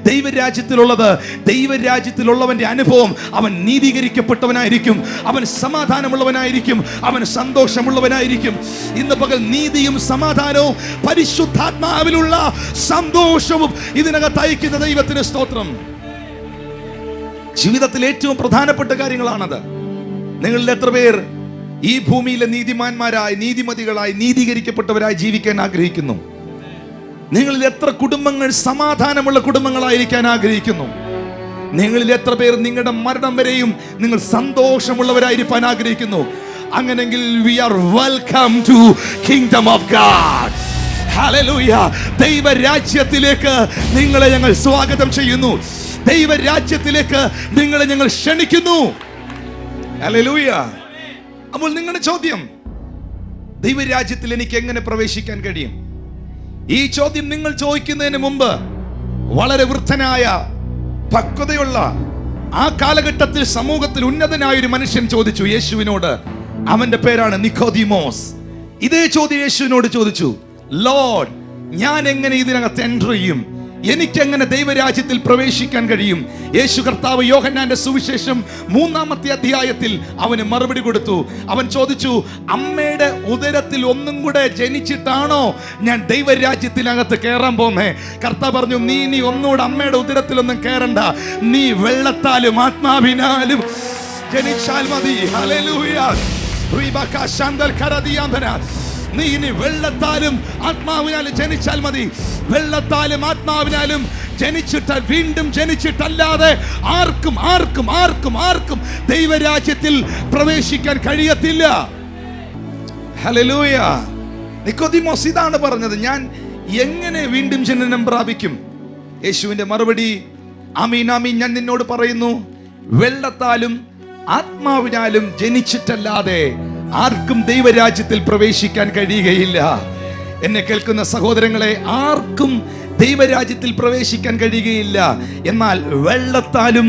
ദൈവരാജ്യത്തിലുള്ളത്. ദൈവരാജ്യത്തിലുള്ളവന്റെ അനുഭവം, അവൻ നീതീകരിക്കപ്പെട്ടവനായിരിക്കും, അവൻ സമാധാനമുള്ളവനായിരിക്കും, അവൻ സന്തോഷമുള്ളവനായിരിക്കും. ഇന്ന് പകൽ നീതിയും സമാധാനവും പരിശുദ്ധാത്മാവിലുള്ള സന്തോഷവും ഇതിനകത്ത് അയക്കുന്ന ദൈവത്തിന് സ്തോത്രം. ജീവിതത്തിൽ ഏറ്റവും പ്രധാനപ്പെട്ട കാര്യങ്ങളാണത്. നിങ്ങളിൽ എത്ര പേർ ഈ ഭൂമിയിലെ നീതിമാന്മാരായി, നീതിമതികളായി, നീതീകരിക്കപ്പെട്ടവരായി ജീവിക്കാൻ ആഗ്രഹിക്കുന്നു? നിങ്ങളിൽ എത്ര കുടുംബങ്ങൾ സമാധാനമുള്ള കുടുംബങ്ങളായിരിക്കാൻ ആഗ്രഹിക്കുന്നു? നിങ്ങളിൽ എത്ര പേർ നിങ്ങളുടെ മരണം വരെയും നിങ്ങൾ സന്തോഷമുള്ളവരായിരിക്കാൻ ആഗ്രഹിക്കുന്നു? അങ്ങനെങ്കിൽ we are welcome to kingdom of God. ഹല്ലേലൂയ. ദൈവരാജ്യത്തിലേക്ക് നിങ്ങളെ ഞങ്ങൾ സ്വാഗതം ചെയ്യുന്നു. ദൈവരാജ്യത്തിലേക്ക് നിങ്ങളെ ഞങ്ങൾ ക്ഷണിക്കുന്നു. ഹല്ലേലൂയ. അപ്പോൾ നിങ്ങളുടെ ചോദ്യം, ദൈവരാജ്യത്തിൽ എനിക്ക് എങ്ങനെ പ്രവേശിക്കാൻ കഴിയും? ഈ ചോദ്യം നിങ്ങൾ ചോദിക്കുന്നതിന് മുമ്പ് വളരെ വൃദ്ധനായ, പക്വതയുള്ള, ആ കാലഘട്ടത്തിൽ സമൂഹത്തിൽ ഉന്നതനായ ഒരു മനുഷ്യൻ ചോദിച്ചു യേശുവിനോട്. അവന്റെ പേരാണ് നിക്കോദിമോസ്. ഇതേ ചോദ്യം യേശുവിനോട് ചോദിച്ചു. ലോർഡ്, ഞാൻ എങ്ങനെ ഇതിനകത്ത് എൻ്റർ ചെയ്യും? എനിക്കെങ്ങനെ ദൈവരാജ്യത്തിൽ പ്രവേശിക്കാൻ കഴിയും? യേശു കർത്താവ് യോഹന്നാന്റെ സുവിശേഷം 3-ാമത്തെ അധ്യായത്തിൽ അവന് മറുപടി കൊടുത്തു. അവൻ ചോദിച്ചു, അമ്മയുടെ ഉദരത്തിൽ ഒന്നും കൂടെ ജനിച്ചിട്ടാണോ ഞാൻ ദൈവരാജ്യത്തിനകത്ത് കയറാൻ പോന്നേ? കർത്താവ് പറഞ്ഞു, നീ ഒന്നുകൂടെ അമ്മയുടെ ഉദരത്തിലൊന്നും കയറണ്ട, നീ വെള്ളത്താലും ആത്മാവിനാലും ജനിച്ചാൽ മതി. ഹല്ലേലൂയ. നീ ഇനി വെള്ളത്താലും ആത്മാവിനാലും ജനിച്ചാൽ മതി. വെള്ളത്താലും ആത്മാവിനാലും ജനിച്ചിട്ട് വീണ്ടും ജനിച്ചിട്ടല്ലാതെ ആർക്കും ആർക്കും ആർക്കും ആർക്കും ദൈവരാജ്യത്തിൽ പ്രവേശിക്കാൻ കഴിയത്തില്ല. ഹല്ലേലൂയ. നിക്കോദിമോസ് ഇതാണ് പറഞ്ഞത്, ഞാൻ എങ്ങനെ വീണ്ടും ജനനം പ്രാപിക്കും? യേശുവിന്റെ മറുപടി, ആമീൻ ആമീൻ ഞാൻ നിന്നോട് പറയുന്നു, വെള്ളത്താലും ആത്മാവിനാലും ജനിച്ചിട്ടല്ലാതെ ആർക്കും ദൈവരാജ്യത്തിൽ പ്രവേശിക്കാൻ കഴിയുകയില്ല. എന്നെ കേൾക്കുന്ന സഹോദരങ്ങളെ, ആർക്കും ദൈവരാജ്യത്തിൽ പ്രവേശിക്കാൻ കഴിയുകയില്ല. എന്നാൽ വെള്ളത്താലും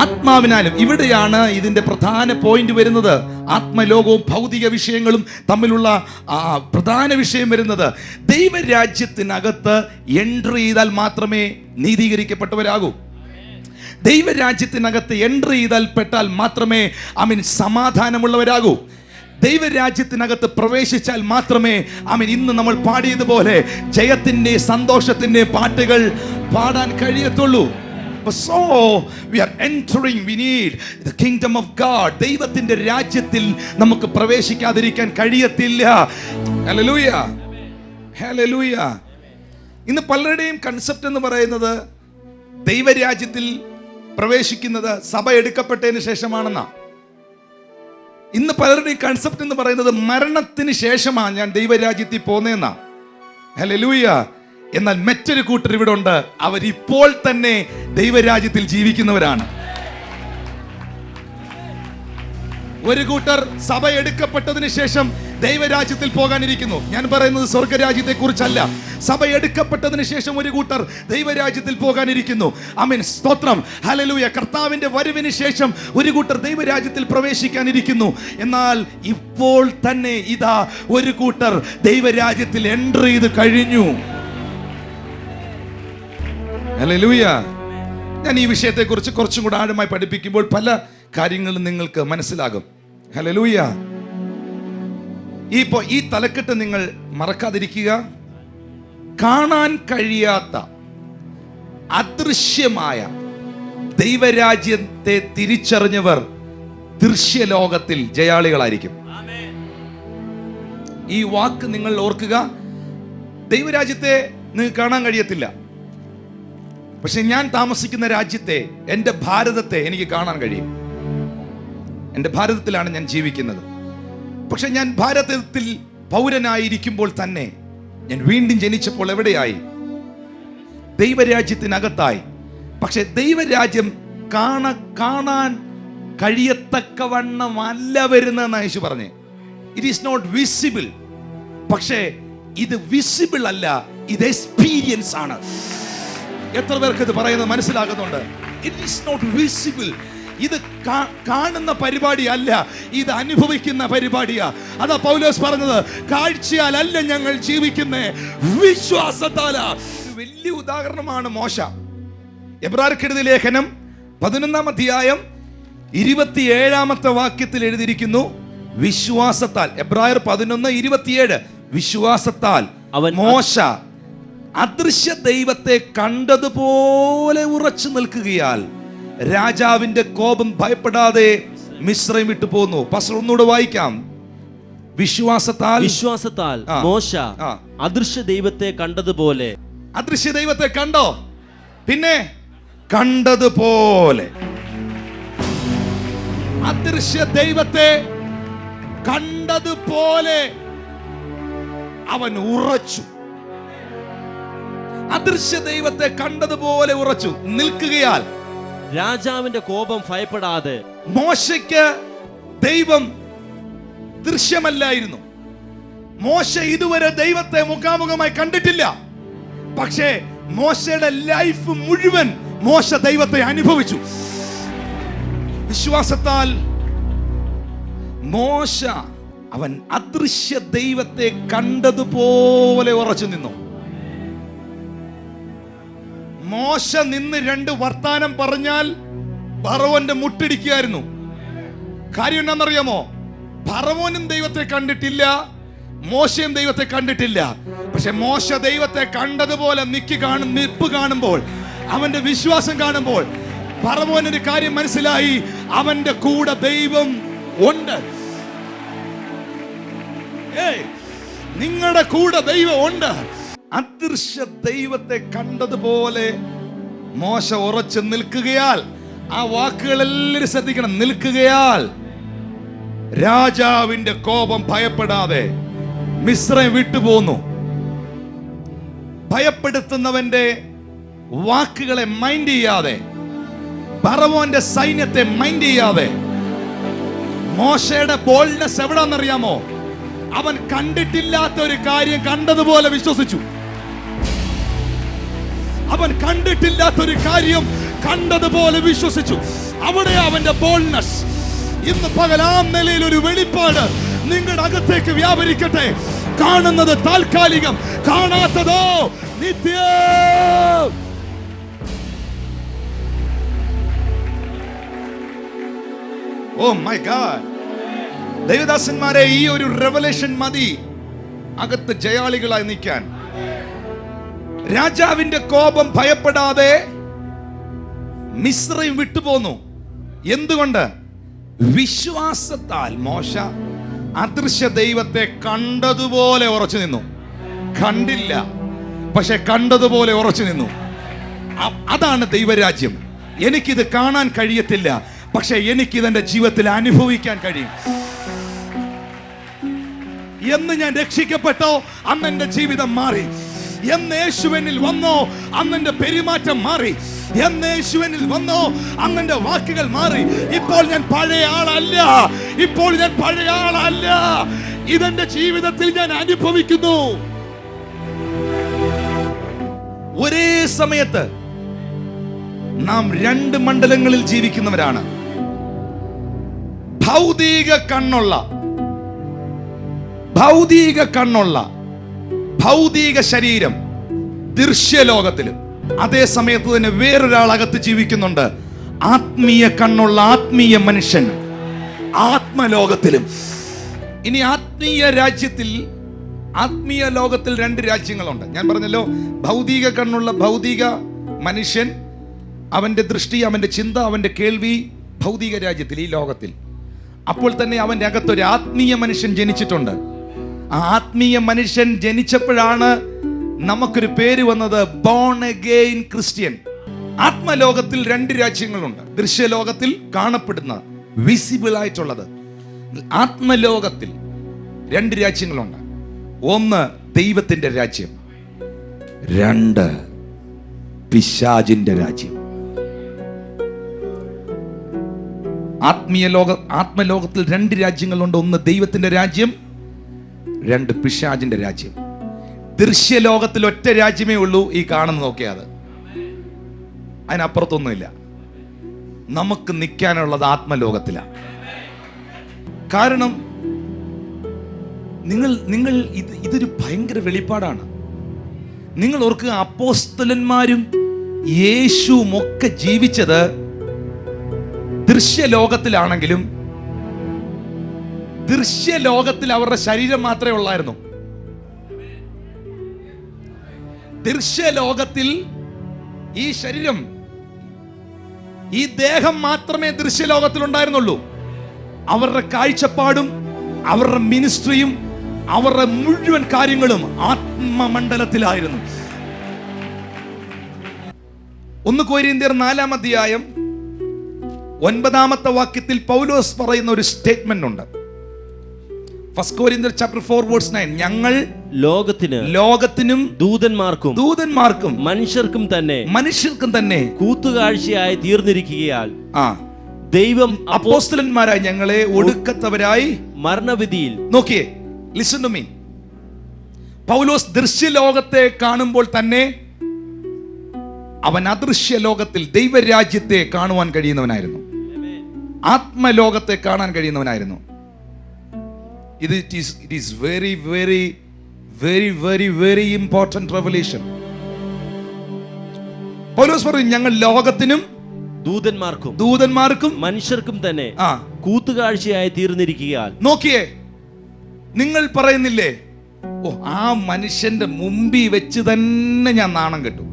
ആത്മാവിനാലും, ഇവിടെയാണ് ഇതിന്റെ പ്രധാന പോയിന്റ് വരുന്നത്. ആത്മലോകവും ഭൗതിക വിഷയങ്ങളും തമ്മിലുള്ള പ്രധാന വിഷയം വരുന്നത്. ദൈവരാജ്യത്തിനകത്ത് എൻട്രി ചെയ്താൽ മാത്രമേ നീതീകരിക്കപ്പെട്ടവരാകൂ. ദൈവരാജ്യത്തിനകത്ത് എൻട്രി ചെയ്താൽ പെട്ടാൽ മാത്രമേ സമാധാനമുള്ളവരാകൂ. ദൈവരാജ്യത്തിനകത്ത് പ്രവേശിച്ചാൽ മാത്രമേ ഇന്ന് നമ്മൾ പാടിയതുപോലെ ജയത്തിന്റെ സന്തോഷത്തിന്റെ പാട്ടുകൾ പാടാൻ കഴിയത്തുള്ളൂ. So we are entering, we need the kingdom of God. ദൈവത്തിന്റെ രാജ്യത്തിൽ നമുക്ക് പ്രവേശിക്കാതിരിക്കാൻ കഴിയത്തില്ല. Hallelujah, hallelujah. ഇന്ന് പലരുടെയും കൺസെപ്റ്റ് എന്ന് പറയുന്നത് ദൈവരാജ്യത്തിൽ പ്രവേശിക്കുന്നത് സഭ എടുക്കപ്പെട്ടതിന് ശേഷമാണെന്നാ. ഇന്ന് പലരുടെയും കൺസെപ്റ്റ് എന്ന് പറയുന്നത് മരണത്തിന് ശേഷമാണ് ഞാൻ ദൈവരാജ്യത്തിൽ പോന്നേന്നാ. ഹല്ലേലൂയ. എന്നാൽ മറ്റൊരു കൂട്ടർ ഇവിടെ ഉണ്ട്, അവരിപ്പോൾ തന്നെ ദൈവരാജ്യത്തിൽ ജീവിക്കുന്നവരാണ്. ഒരു കൂട്ടർ സഭ എടുക്കപ്പെട്ടതിന് ശേഷം ദൈവരാജ്യത്തിൽ പോകാനിരിക്കുന്നു. ഞാൻ പറയുന്നത് സ്വർഗരാജ്യത്തെ കുറിച്ചല്ല. സഭ എടുക്കപ്പെട്ടതിന് ശേഷം ഒരു കൂട്ടർ ദൈവരാജ്യത്തിൽ പോകാനിരിക്കുന്നു. ആമേൻ, സ്തോത്രം, ഹല്ലേലൂയ. കർത്താവിന്റെ വരവിന് ശേഷം ഒരു കൂട്ടർ ദൈവരാജ്യത്തിൽ പ്രവേശിക്കാനിരിക്കുന്നു. എന്നാൽ ഇപ്പോൾ തന്നെ ഇതാ ഒരു കൂട്ടർ ദൈവരാജ്യത്തിൽ എൻ്റർ ചെയ്ത് കഴിഞ്ഞു. ഹല്ലേലൂയ. ഞാൻ ഈ വിഷയത്തെക്കുറിച്ച് കുറച്ചും കൂടെ ആഴമായി പഠിപ്പിക്കുമ്പോൾ പല കാര്യങ്ങളും നിങ്ങൾക്ക് മനസ്സിലാകും. ഹല്ലേലൂയ. ഈ തലക്കെട്ട് നിങ്ങൾ മറക്കാതിരിക്കുക. കാണാൻ കഴിയാത്ത അദൃശ്യമായ ദൈവരാജ്യത്തെ തിരിച്ചറിഞ്ഞവർ ദൃശ്യലോകത്തിൽ ജയാളികളായിരിക്കും. ഈ വാക്ക് നിങ്ങൾ ഓർക്കുക. ദൈവരാജ്യത്തെ നിങ്ങൾക്ക് കാണാൻ കഴിയത്തില്ല, പക്ഷെ ഞാൻ താമസിക്കുന്ന രാജ്യത്തെ, എൻ്റെ ഭാരതത്തെ എനിക്ക് കാണാൻ കഴിയും. എൻ്റെ ഭാരതത്തിലാണ് ഞാൻ ജീവിക്കുന്നത്. പക്ഷെ ഞാൻ ഭാരതത്തിൽ പൗരനായിരിക്കുമ്പോൾ തന്നെ ഞാൻ വീണ്ടും ജനിച്ചപ്പോൾ എവിടെയായി? ദൈവരാജ്യത്തിനകത്തായി. പക്ഷെ ദൈവരാജ്യം കാണാൻ കഴിയത്തക്കവണ്ണമല്ല വരുന്നതെന്ന് യേശു പറഞ്ഞേ. It is not visible. പക്ഷേ ഇത് വിസിബിൾ അല്ല, ഇത് എക്സ്പീരിയൻസ് ആണ്. എത്ര പേർക്ക് ഇത് പറയുന്നത് മനസ്സിലാകുന്നുണ്ട്? It is not visible. ഇത് കാണുന്ന പരിപാടി അല്ല, ഇത് അനുഭവിക്കുന്ന പരിപാടിയാ. അതാ പൗലോസ് പറഞ്ഞത്, കാഴ്ചയാലല്ല ഞങ്ങൾ ജീവിക്കുന്നേ, വിശ്വാസത്താലാ. വലിയ ഉദാഹരണമാണ് മോശ. എബ്രായർക്കെഴുതിയ ലേഖനം 11-ാം അധ്യായം 27-ാമത്തെ വാക്യത്തിൽ എഴുതിയിരിക്കുന്നു, വിശ്വാസത്താൽ. എബ്രായർ 11:27. വിശ്വാസത്താൽ മോശ അദൃശ്യ ദൈവത്തെ കണ്ടതുപോലെ ഉറച്ചു നിൽക്കുകയാൽ രാജാവിന്റെ കോപം ഭയപ്പെടാതെ മിസ്രൈം വിട്ടു പോന്നു. പാസ്റ്റർ ഒന്നുകൂടെ വായിക്കാം. വിശ്വാസത്താൽ മോശ അദൃശ്യ ദൈവത്തെ കണ്ടതുപോലെ. അദൃശ്യ ദൈവത്തെ കണ്ടോ? പിന്നെ കണ്ടതുപോലെ. അദൃശ്യ ദൈവത്തെ കണ്ടതുപോലെ അവൻ ഉറച്ചു. അദൃശ്യ ദൈവത്തെ കണ്ടതുപോലെ ഉറച്ചു നിൽക്കുകയാൽ രാജാവിന്റെ കോപം ഭയപ്പെടാതെ. മോശയ്ക്ക് ദൈവം ദൃശ്യമല്ലായിരുന്നു. മോശ ഇതുവരെ ദൈവത്തെ മുഖാമുഖമായി കണ്ടിട്ടില്ല. പക്ഷേ മോശയുടെ ലൈഫ് മുഴുവൻ മോശ ദൈവത്തെ അനുഭവിച്ചു. വിശ്വാസത്താൽ മോശ അവൻ അദൃശ്യ ദൈവത്തെ കണ്ടതുപോലെ ഉറച്ചു നിന്നു. മോശ നിന്ന് 2 വർത്താനം പറഞ്ഞാൽ ഫറവോന്റെ മുട്ടിടിക്കുകയായിരുന്നു. കാര്യം എന്താണെന്നറിയാമോ? ഫറവോനും ദൈവത്തെ കണ്ടിട്ടില്ല, മോശയും ദൈവത്തെ കണ്ടിട്ടില്ല. പക്ഷെ മോശ ദൈവത്തെ കണ്ടതുപോലെ നിപ്പ് കാണുമ്പോൾ, അവന്റെ വിശ്വാസം കാണുമ്പോൾ ഫറവോനൊരു കാര്യം മനസ്സിലായി, അവന്റെ കൂടെ ദൈവം ഉണ്ട്. നിങ്ങളുടെ കൂടെ ദൈവം ഉണ്ട്. അദൃശ്യ ദൈവത്തെ കണ്ടതുപോലെ മോശ ഉറച്ചു നിൽക്കുകയാൽ, ആ വാക്കുകൾ എല്ലാവരും ശ്രദ്ധിക്കണം, നിൽക്കുകയാൽ രാജാവിന്റെ കോപം ഭയപ്പെടാതെ മിസ്രൈം വിട്ടുപോന്നു. ഭയപ്പെടുത്തുന്നവന്റെ വാക്കുകളെ മൈൻഡ് ചെയ്യാതെ, ഫറവോന്റെ സൈന്യത്തെ മൈൻഡ് ചെയ്യാതെ, മോശയുടെ ബോൾഡ്നെസ് എവിടാന്നറിയാമോ? അവൻ കണ്ടിട്ടില്ലാത്ത ഒരു കാര്യം കണ്ടതുപോലെ വിശ്വസിച്ചു. അവൻ കണ്ടിട്ടില്ലാത്ത ഒരു കാര്യം കണ്ടതുപോലെ വിശ്വസിച്ചു. അവിടെ അവന്റെ ബോൾഡ്നെസ്. ഇന്ന് പകൽ ആ നിലയിൽ ഒരു വെളിപ്പാട് നിങ്ങളുടെ അകത്തേക്ക് വ്യാപരിക്കട്ടെ. കാണുന്നത് താൽക്കാലികം, കാണാത്തതോ നിത്യം. Oh my God. ദൈവദാസന്മാരെ, ഈ ഒരു റെവലേഷൻ മതി അകത്ത് ജയാളികളായി നിൽക്കാൻ. രാജാവിന്റെ കോപം ഭയപ്പെടാതെ മിസ്രൈം വിട്ടുപോന്നു. എന്തുകൊണ്ട്? വിശ്വാസത്താൽ മോശ അദൃശ്യ ദൈവത്തെ കണ്ടതുപോലെ ഉറച്ചു നിന്നു. കണ്ടില്ല, പക്ഷെ കണ്ടതുപോലെ ഉറച്ചു നിന്നു. അതാണ് ദൈവരാജ്യം. എനിക്കിത് കാണാൻ കഴിയത്തില്ല, പക്ഷെ എനിക്കിതെന്റെ ജീവിതത്തിൽ അനുഭവിക്കാൻ കഴിയും. എന്ന് ഞാൻ രക്ഷിക്കപ്പെട്ടോ അന്ന് എന്റെ ജീവിതം മാറി. എന്ന് യേശുവിനിൽ വന്നോ അന്നെന്റെ പെരുമാറ്റം മാറി. എന്ന് യേശുവിനിൽ വന്നോ അന്നെന്റെ വാക്കുകൾ മാറി. ഇപ്പോൾ ഞാൻ പഴയ ആളല്ല. ഇപ്പോൾ ഞാൻ പഴയ ആളല്ല. ഇതെന്റെ ജീവിതത്തിൽ ഞാൻ അനുഭവിക്കുന്നു. ഒരേ സമയത്ത് നാം 2 മണ്ഡലങ്ങളിൽ ജീവിക്കുന്നവരാണ്. ഭൗതിക കണ്ണുള്ള ഭൗതിക ശരീരം ദൃശ്യലോകത്തിലും, അതേ സമയത്ത് തന്നെ വേറൊരാൾ അകത്ത് ജീവിക്കുന്നുണ്ട്. ആത്മീയ കണ്ണുള്ള ആത്മീയ മനുഷ്യൻ ആത്മലോകത്തിലും. ഇനി ആത്മീയ ലോകത്തിൽ 2 രാജ്യങ്ങളുണ്ട്. ഞാൻ പറഞ്ഞല്ലോ, ഭൗതിക കണ്ണുള്ള ഭൗതിക മനുഷ്യൻ, അവന്റെ ദൃഷ്ടി, അവന്റെ ചിന്ത, അവന്റെ കേൾവി ഭൗതിക രാജ്യത്തിൽ, ഈ ലോകത്തിൽ. അപ്പോൾ തന്നെ അവന്റെ അകത്തൊരു ആത്മീയ മനുഷ്യൻ ജനിച്ചിട്ടുണ്ട്. ആ ആത്മീയ മനുഷ്യൻ ജനിച്ചപ്പോഴാണ് നമുക്കൊരു പേര് വന്നത്, ബോൺ അഗെയിൻ ക്രിസ്ത്യൻ. ആത്മലോകത്തിൽ 2 രാജ്യങ്ങളുണ്ട്. ദൃശ്യലോകത്തിൽ കാണപ്പെടുന്ന വിസിബിൾ ആയിട്ടുള്ളത്. ആത്മലോകത്തിൽ 2 രാജ്യങ്ങളുണ്ട്. ഒന്ന് ദൈവത്തിന്റെ രാജ്യം, 2 പിശാചിന്റെ രാജ്യം. ആത്മലോകത്തിൽ 2 രാജ്യങ്ങളുണ്ട്. ഒന്ന് ദൈവത്തിന്റെ രാജ്യം, 2 പിശാചിന്റെ രാജ്യം. ദൃശ്യലോകത്തിൽ ഒറ്റ രാജ്യമേ ഉള്ളൂ, ഈ കാണുന്ന നോക്കിയാൽ. അതിനപ്പുറത്തൊന്നുമില്ല. നമുക്ക് നിൽക്കാനുള്ളത് ആത്മലോകത്തിലാണ്. കാരണം നിങ്ങൾ ഇതൊരു ഭയങ്കര വെളിപ്പാടാണ്. നിങ്ങൾ ഓർക്കുക, അപ്പോസ്തലന്മാരും യേശുവും ഒക്കെ ജീവിച്ചത് ദൃശ്യലോകത്തിലാണെങ്കിലും ദൃശ്യലോകത്തിൽ അവരുടെ ശരീരം മാത്രമേ ഉള്ളായിരുന്നു. ദൃശ്യലോകത്തിൽ ഈ ശരീരം, ഈ ദേഹം മാത്രമേ ദൃശ്യലോകത്തിൽ ഉണ്ടായിരുന്നുള്ളൂ. അവരുടെ കാഴ്ചപ്പാടും അവരുടെ മിനിസ്ട്രിയും അവരുടെ മുഴുവൻ കാര്യങ്ങളും ആത്മമണ്ഡലത്തിലായിരുന്നു. 1 കൊരിന്ത്യർ 4-ാം അധ്യായം 9-ാമത്തെ വാക്യത്തിൽ പൗലോസ് പറയുന്ന ഒരു സ്റ്റേറ്റ്മെന്റ് ഉണ്ട്. 1 കൊരിന്ത്യർ chapter 4 verse 9, ഞങ്ങൾ ലോകത്തിനും ദൂതന്മാർക്കും മനുഷ്യർക്കും തന്നെ കൂത്തുകാഴ്ചയായി തീർന്നിരിക്കുകയാൽ ദൈവം അപ്പോസ്തലന്മാരായി ഞങ്ങളെ ഒടുക്കത്തവരായി മരണവിധിയിൽ. നോക്കിയേ, ലിസൺ ടു മീ. പൗലോസ് ദൃശ്യലോകത്തെ കാണുമ്പോൾ തന്നെ അവൻ അദൃശ്യ ലോകത്തിൽ ദൈവരാജ്യത്തെ കാണുവാൻ കഴിയുന്നവനായിരുന്നു, ആത്മലോകത്തെ കാണാൻ കഴിയുന്നവനായിരുന്നു. It is very very very very very important revelation. Paulose പറഞ്ഞു, ഞങ്ങൾ ലോകത്തിനും ദൂതന്മാർക്കും മനുഷ്യർക്കും തന്നെ കൂത്തുകാഴ്ചയായി തീർന്നിരിക്കുകയാൽ. നോക്കിയേ, നിങ്ങൾ പറയുന്നില്ലേ, ഓ ആ മനുഷ്യന്റെ മുമ്പിൽ വെച്ച് തന്നെ ഞാൻ നാണം കെട്ടു.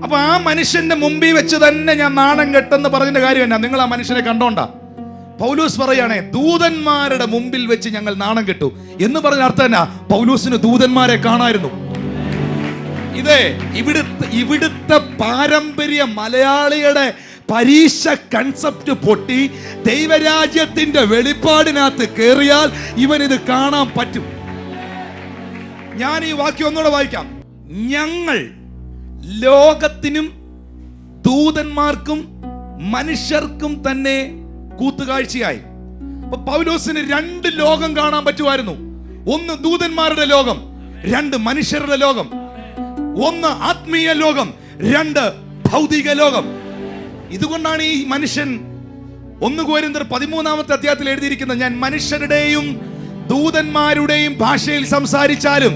അപ്പൊ ആ മനുഷ്യന്റെ മുമ്പിൽ വെച്ച് തന്നെ ഞാൻ നാണം കെട്ടെന്ന് പറഞ്ഞതിന്റെ കാര്യം എന്നാ? നിങ്ങൾ ആ മനുഷ്യനെ കണ്ടോണ്ടാ? പൗലോസ് പറയാണേ, ദൂതന്മാരുടെ മുമ്പിൽ വെച്ച് ഞങ്ങൾ നാണം കെട്ടു എന്ന് പറഞ്ഞ അർത്ഥം എന്നാ? പൗലോസിന് ദൂതന്മാരെ കാണായിരുന്നു. ഇതേ ഇവിടുത്തെ പാരമ്പര്യ മലയാളിയുടെ പരീക്ഷ കൺസെപ്റ്റ് പൊട്ടി ദൈവരാജ്യത്തിന്റെ വെളിപ്പാടിനകത്ത് കേറിയാൽ ഇവനിത് കാണാൻ പറ്റും. ഞാൻ ഈ വാക്യം ഒന്നുകൂടെ വായിക്കാം. ഞങ്ങൾ ലോകത്തിനും ദൂതന്മാർക്കും മനുഷ്യർക്കും തന്നെ കൂത്തുകാഴ്ചയായി. അപ്പൊ പൗലോസിന് രണ്ട് ലോകം കാണാൻ പറ്റുമായിരുന്നു. ഒന്ന് ദൂതന്മാരുടെ ലോകം, രണ്ട് മനുഷ്യരുടെ ലോകം. ഒന്ന് ആത്മീയ ലോകം, രണ്ട് ഭൗതിക ലോകം. ഇതുകൊണ്ടാണ് ഈ മനുഷ്യൻ 1 കൊരിന്ത്യർ 13-ാമത്തെ അധ്യായത്തിൽ എഴുതിയിരിക്കുന്നത്, ഞാൻ മനുഷ്യരുടെയും ദൂതന്മാരുടെയും ഭാഷയിൽ സംസാരിച്ചാലും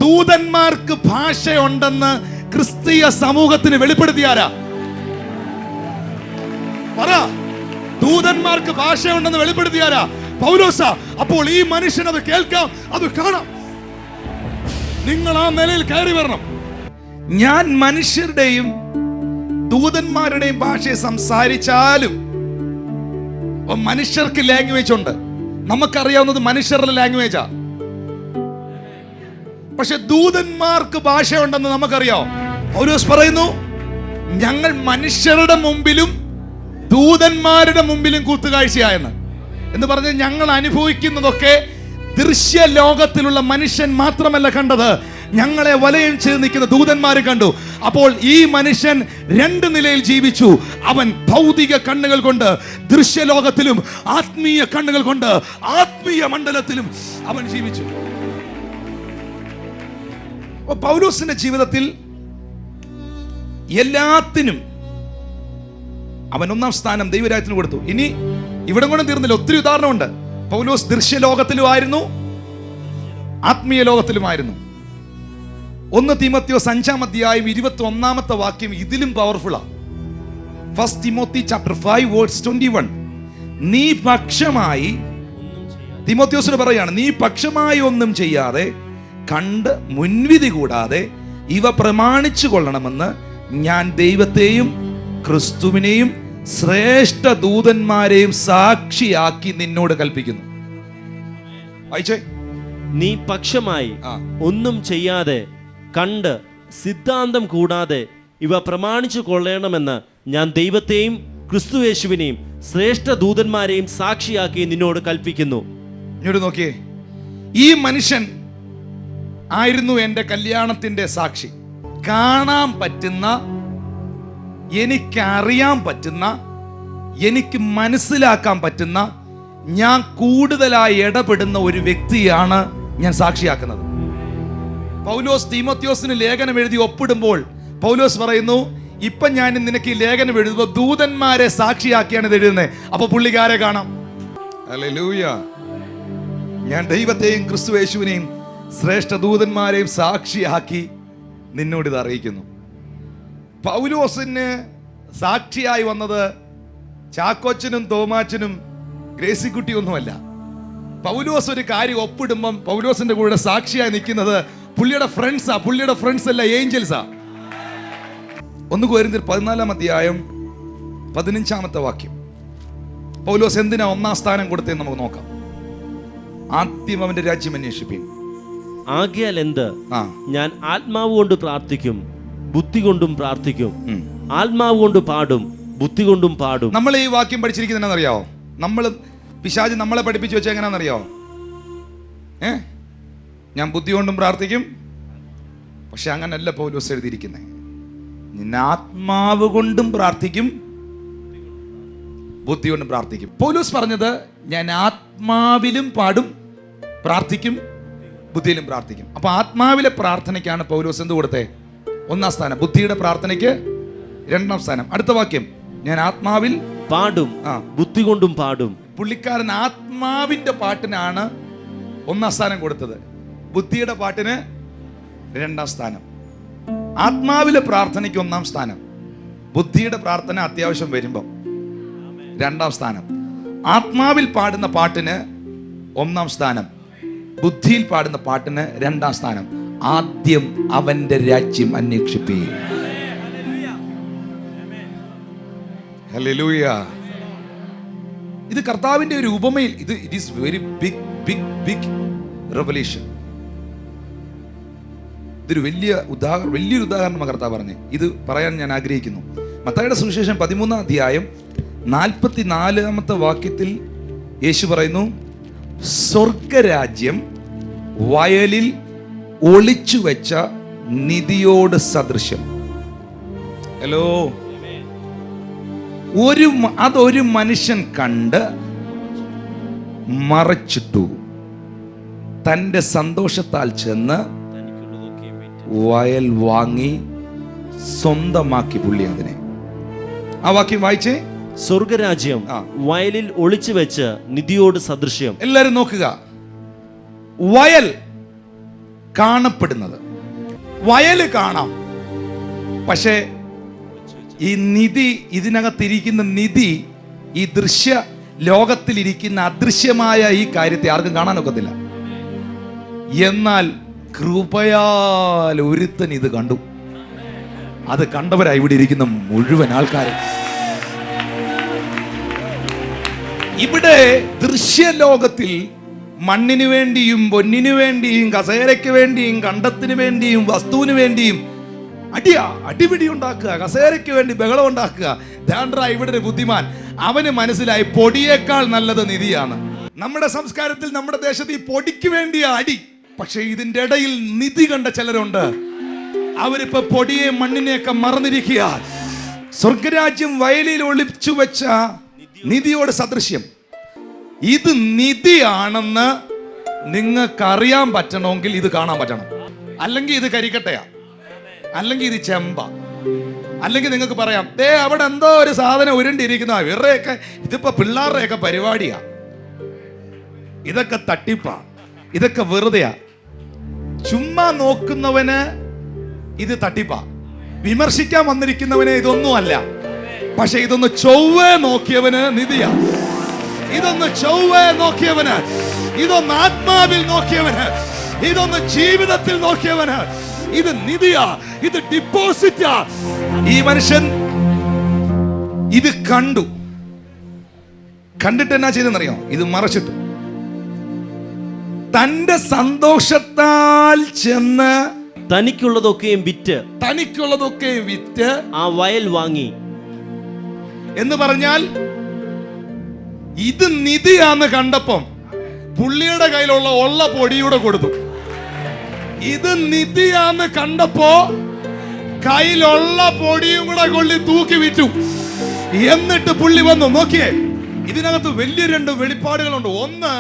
ദൂതന്മാർക്ക് ഭാഷയുണ്ടെന്ന് ക്രിസ്തീയ സമൂഹത്തിന് വെളിപ്പെടുത്തിയാരാ? പറ, ദൂതന്മാർക്ക് ഭാഷയുണ്ടെന്ന് വെളിപ്പെടുത്തിയാരാ? പൗലോസാ. അപ്പോൾ ഈ മനുഷ്യൻ അത് കേൾക്കാം, അത് കാണാം. നിങ്ങൾ ആ നിലയിൽ കയറി വരണം. ഞാൻ മനുഷ്യരുടെയും ദൂതന്മാരുടെയും ഭാഷയെ സംസാരിച്ചാലും മനുഷ്യർക്ക് ലാംഗ്വേജ് ഉണ്ട്. നമുക്കറിയാവുന്നത് മനുഷ്യരുടെ ലാംഗ്വേജാ. പക്ഷെ ദൂതന്മാർക്ക് ഭാഷയുണ്ടെന്ന് നമുക്കറിയാം. പൗലോസ് പറയുന്നു, ഞങ്ങൾ മനുഷ്യരുടെ മുമ്പിലും ദൂതന്മാരുടെ മുമ്പിലും കൂത്തുകാഴ്ചയായെന്ന്. എന്ന് പറഞ്ഞ് ഞങ്ങൾ അനുഭവിക്കുന്നതൊക്കെ ദൃശ്യ ലോകത്തിലുള്ള മനുഷ്യൻ മാത്രമല്ല കണ്ടത്, ഞങ്ങളെ വലയം ചെയ്ത് നിൽക്കുന്ന ദൂതന്മാരെ കണ്ടു. അപ്പോൾ ഈ മനുഷ്യൻ രണ്ട് നിലയിൽ ജീവിച്ചു. അവൻ ഭൗതിക കണ്ണുകൾ കൊണ്ട് ദൃശ്യലോകത്തിലും ആത്മീയ കണ്ണുകൾ കൊണ്ട് ആത്മീയ മണ്ഡലത്തിലും അവൻ ജീവിച്ചു. പൗലോസിന്റെ ജീവിതത്തിൽ എല്ലാത്തിനും അവൻ 1-ാം സ്ഥാനം ദൈവരാജ്യത്തിന് കൊടുത്തു. ഇനി ഇവിടെ കൊണ്ടും തീർന്നില്ല, ഒത്തിരി ഉദാഹരണമുണ്ട്. പൗലോസ് ദൃശ്യലോകത്തിലുമായിരുന്നു, ആത്മീയ ലോകത്തിലുമായിരുന്നു. 1 തീമോത്തിയോസ് 5-ാം അധ്യായം 21-ാമത്തെ വാക്യം ഇതിലും പവർഫുള്ളാ. 1 തിമോത്തി ചാപ്റ്റർ 5 വേഴ്സ് 21. നീ പക്ഷമായി, തിമോത്തിയോസിന് പറയാണ്, നീ പക്ഷമായി ഒന്നും ചെയ്യാതെ കണ്ട് മുൻവിധി കൂടാതെ ഇവ പ്രമാണിച്ചു കൊള്ളണമെന്ന് ഞാൻ ദൈവത്തെയും ക്രിസ്തുവിനെയും ശ്രേഷ്ഠ ദൂതന്മാരെയും സാക്ഷിയാക്കി നിന്നോട് കൽപ്പിക്കുന്നു. വായിച്ചേ. നീ പക്ഷമായി ഒന്നും ചെയ്യാതെ കണ്ട് സിദ്ധാന്തം കൂടാതെ ഇവ പ്രമാണിച്ചു കൊള്ളണമെന്ന് ഞാൻ ദൈവത്തെയും ക്രിസ്തുയേശുവിനെയും ശ്രേഷ്ഠ ദൂതന്മാരെയും സാക്ഷിയാക്കി നിന്നോട് കൽപ്പിക്കുന്നു. ഇങ്ങോട്ട് നോക്കിയേ, ഈ മനുഷ്യൻ ആയിരുന്നു എൻ്റെ കല്യാണത്തിന്റെ സാക്ഷി. കാണാൻ പറ്റുന്ന, എനിക്കറിയാൻ പറ്റുന്ന, എനിക്ക് മനസ്സിലാക്കാൻ പറ്റുന്ന, ഞാൻ കൂടുതലായി ഇടപെടുന്ന ഒരു വ്യക്തിയാണ് ഞാൻ സാക്ഷിയാക്കുന്നത്. പൗലോസ് തീമോത്തിയോസിന് ലേഖനം എഴുതി ഒപ്പിടുമ്പോൾ പൗലോസ് പറയുന്നു, ഇപ്പൊ ഞാൻ നിനക്ക് ഈ ലേഖനം എഴുതുമ്പോൾ ദൂതന്മാരെ സാക്ഷിയാക്കിയാണ് ഇത് എഴുതുന്നത്. അപ്പൊ പുള്ളിക്കാരെ കാണാം. ഹല്ലേലൂയ. ഞാൻ ദൈവത്തെയും ക്രിസ്തുയേശുവിനെയും ശ്രേഷ്ഠ ദൂതന്മാരെയും സാക്ഷിയാക്കി നിന്നോട് ഇത് അറിയിക്കുന്നു. പൗലോസിന് സാക്ഷിയായി വന്നത് ചാക്കോച്ചനും തോമാച്ചനും ഗ്രേസിക്കുട്ടിയൊന്നുമല്ല. പൗലോസ് ഒരു കാര്യം ഒപ്പിടുമ്പം പൗലോസിന്റെ കൂടെ സാക്ഷിയായി നിൽക്കുന്നത് പുള്ളിയുടെ ഫ്രണ്ട്സാ. പുള്ളിയുടെ ഫ്രണ്ട്സ് അല്ല, ഏഞ്ചൽസാ. 1 കൊരിന്ത്യർ 14-ാം അധ്യായം 15-ാമത്തെ വാക്യം. പൗലോസ് എന്തിനാ 1-ാം സ്ഥാനം കൊടുത്തതെന്ന് നമുക്ക് നോക്കാം. ആദ്യം അവന്റെ രാജ്യം അന്വേഷിപ്പിൻ. ആകയാൽ എന്ത്, ഞാൻ ആത്മാവ് കൊണ്ട് പ്രാർത്ഥിക്കും, ബുദ്ധി കൊണ്ടും പ്രാർത്ഥിക്കും. ആത്മാവ് കൊണ്ട് പാടും, ബുദ്ധി കൊണ്ടും പാടും. നമ്മൾ ഈ വാക്യം പഠിച്ചിരിക്കുന്നത് അറിയാവോ? പിശാച് നമ്മളെ പഠിപ്പിച്ചു വെച്ച എങ്ങനെയാണെന്നറിയാവോ? ഞാൻ ബുദ്ധി കൊണ്ടും പ്രാർത്ഥിക്കും. പക്ഷെ അങ്ങനല്ല പൗലോസ് എഴുതിയിരിക്കുന്നത്. ഞാൻ ആത്മാവ് കൊണ്ടും പ്രാർത്ഥിക്കും, ബുദ്ധി കൊണ്ടും പ്രാർത്ഥിക്കും. പൗലോസ് പറഞ്ഞത് ഞാൻ ആത്മാവിലും പാടും, പ്രാർത്ഥിക്കും, ബുദ്ധിയിലും പ്രാർത്ഥിക്കും. അപ്പൊ ആത്മാവിലെ പ്രാർത്ഥനയ്ക്കാണ് പൗലോസ് എന്ത് കൊടുത്തേ? 1-ാം സ്ഥാനം. ബുദ്ധിയുടെ പ്രാർത്ഥനയ്ക്ക് 2-ാം സ്ഥാനം. അടുത്ത വാക്യം, ഞാൻ ആത്മാവിൽ പാടും, ബുദ്ധി കൊണ്ടും പാടും. പുള്ളിക്കാരൻ ആത്മാവിന്റെ പാട്ടിനാണ് 1-ാം സ്ഥാനം കൊടുത്തത്, ബുദ്ധിയുടെ പാട്ടിന് 2-ാം സ്ഥാനം. ആത്മാവിലെ പ്രാർത്ഥനയ്ക്ക് 1-ാം സ്ഥാനം, ബുദ്ധിയുടെ പ്രാർത്ഥന അത്യാവശ്യം വരുമ്പം 2-ാം സ്ഥാനം. ആത്മാവിൽ പാടുന്ന പാട്ടിന് 1-ാം സ്ഥാനം, ബുദ്ധിയിൽ പാടുന്ന പാട്ടിന് 2-ാം സ്ഥാനം. ആദ്യം അവന്റെ രാജ്യം അന്വേഷിപ്പീൻ. ഹല്ലേലൂയ. ഇത് കർത്താവിന്റെ ഒരു ഉപമയിൽ, it is very big big big revelation. ഇതൊരു വലിയൊരു ഉദാഹരണം കർത്താവ് പറഞ്ഞേ. ഇത് പറയാൻ ഞാൻ ആഗ്രഹിക്കുന്നു. മത്തായിയുടെ സുവിശേഷം 13-ാം അധ്യായം 44-ാമത്തെ വാക്യത്തിൽ യേശു പറയുന്നു, സ്വർഗരാജ്യം വയലിൽ ഒളിച്ചു വെച്ച നിധിയോട് സദൃശ്യം. ഹലോ. അതൊരു മനുഷ്യൻ കണ്ട് മറച്ചിട്ടു, തന്റെ സന്തോഷത്താൽ ചെന്ന് വയൽ വാങ്ങി സ്വന്തമാക്കി പുള്ളി അതിനെ. ആ വാക്യം വായിച്ചേ. സ്വർഗരാജ്യം വയലിൽ ഒളിച്ചു വെച്ച് നിധിയോട് സദൃശ്യം. എല്ലാരും നോക്കുക. വയൽ കാണപ്പെടുന്നത്, വയല് കാണാം, പക്ഷേ ഈ നിധി, ഇതിനകത്തിരിക്കുന്ന നിധി, ഈ ദൃശ്യ ലോകത്തിലിരിക്കുന്ന അദൃശ്യമായ ഈ കാര്യത്തെ ആർക്കും കാണാനൊക്കത്തില്ല. എന്നാൽ കൃപയാൽ ഒരുത്തൻ ഇത് കണ്ടു. അത് കണ്ടവരായി ഇവിടെ ഇരിക്കുന്ന മുഴുവൻ ആൾക്കാരും. ഇവിടെ ദൃശ്യലോകത്തിൽ മണ്ണിന് വേണ്ടിയും പൊന്നിനു വേണ്ടിയും കസേരയ്ക്ക് വേണ്ടിയും കണ്ടത്തിന് വേണ്ടിയും വസ്തുവിന് വേണ്ടിയും അടിപിടി ഉണ്ടാക്കുക, കസേരയ്ക്ക് വേണ്ടി ബഹളം ഉണ്ടാക്കുക. ഇവിടെ ഒരു ബുദ്ധിമാൻ, അവന് മനസ്സിലായി പൊടിയേക്കാൾ നല്ലത് നിധിയാണ്. നമ്മുടെ സംസ്കാരത്തിൽ, നമ്മുടെ ദേശത്ത് ഈ പൊടിക്ക് വേണ്ടിയ അടി. പക്ഷെ ഇതിന്റെ ഇടയിൽ നിധി കണ്ട ചിലരുണ്ട്. അവരിപ്പോ പൊടിയെ മണ്ണിനെയൊക്കെ മറന്നിരിക്കുക. സ്വർഗരാജ്യം വയലിൽ ഒളിച്ചു വെച്ച നിധിയോട് സദൃശ്യം. ഇത് നിധിയാണെന്ന് നിങ്ങൾക്ക് അറിയാൻ പറ്റണമെങ്കിൽ ഇത് കാണാൻ പറ്റണം. അല്ലെങ്കിൽ ഇത് കരിക്കട്ടയാ, അല്ലെങ്കിൽ ഇത് ചെമ്പ, അല്ലെങ്കിൽ നിങ്ങൾക്ക് പറയാം അവിടെ എന്തോ ഒരു സാധനം ഉരുണ്ടിരിക്കുന്ന ഇവരുടെയൊക്കെ, ഇതിപ്പോ പിള്ളേരുടെയൊക്കെ പരിപാടിയാ, ഇതൊക്കെ തട്ടിപ്പാ, ഇതൊക്കെ വെറുതെയാ. ചുമ്മാ നോക്കുന്നവന് ഇത് തട്ടിപ്പാ, വിമർശിക്കാൻ വന്നിരിക്കുന്നവന് ഇതൊന്നും അല്ല. പക്ഷെ ഇതൊന്ന് ചൊവ്വേ നോക്കിയവന് നിധിയാ. ഇതൊന്ന് ചൊവ്വേ നോക്കിയവന്, ഇതൊന്ന് ആത്മാവിൽ നോക്കിയവന്, ഇതൊന്ന് ജീവിതത്തിൽ നോക്കിയവന് ഇത് നിധിയാ, ഇത് ഡിപ്പോസിറ്റാ. ഈ മനുഷ്യൻ ഇത് കണ്ടിട്ട് എന്നാ ചെയ്തെന്നറിയോ? ഇത് മറച്ചിട്ടു. തന്റെ സന്തോഷത്താൽ ചെന്ന് തനിക്കുള്ളതൊക്കെയും വിറ്റ് ആ വയൽ വാങ്ങി. എന്ന് പറഞ്ഞാൽ ഇത് നിധിയാന്ന് കണ്ടപ്പം പുള്ളിയുടെ കയ്യിലുള്ള പൊടിയൂടെ കൊടുത്തു. ഇത് നിധിയാന്ന് കണ്ടപ്പോ കയ്യിലുള്ള പൊടിയും കൂടെ കൊള്ളി തൂക്കി വിറ്റു. എന്നിട്ട് പുള്ളി വന്നു. നോക്കിയേ, ഇതിനകത്ത് വലിയ 2 വെളിപ്പാടുകളുണ്ട്. ഒന്ന്,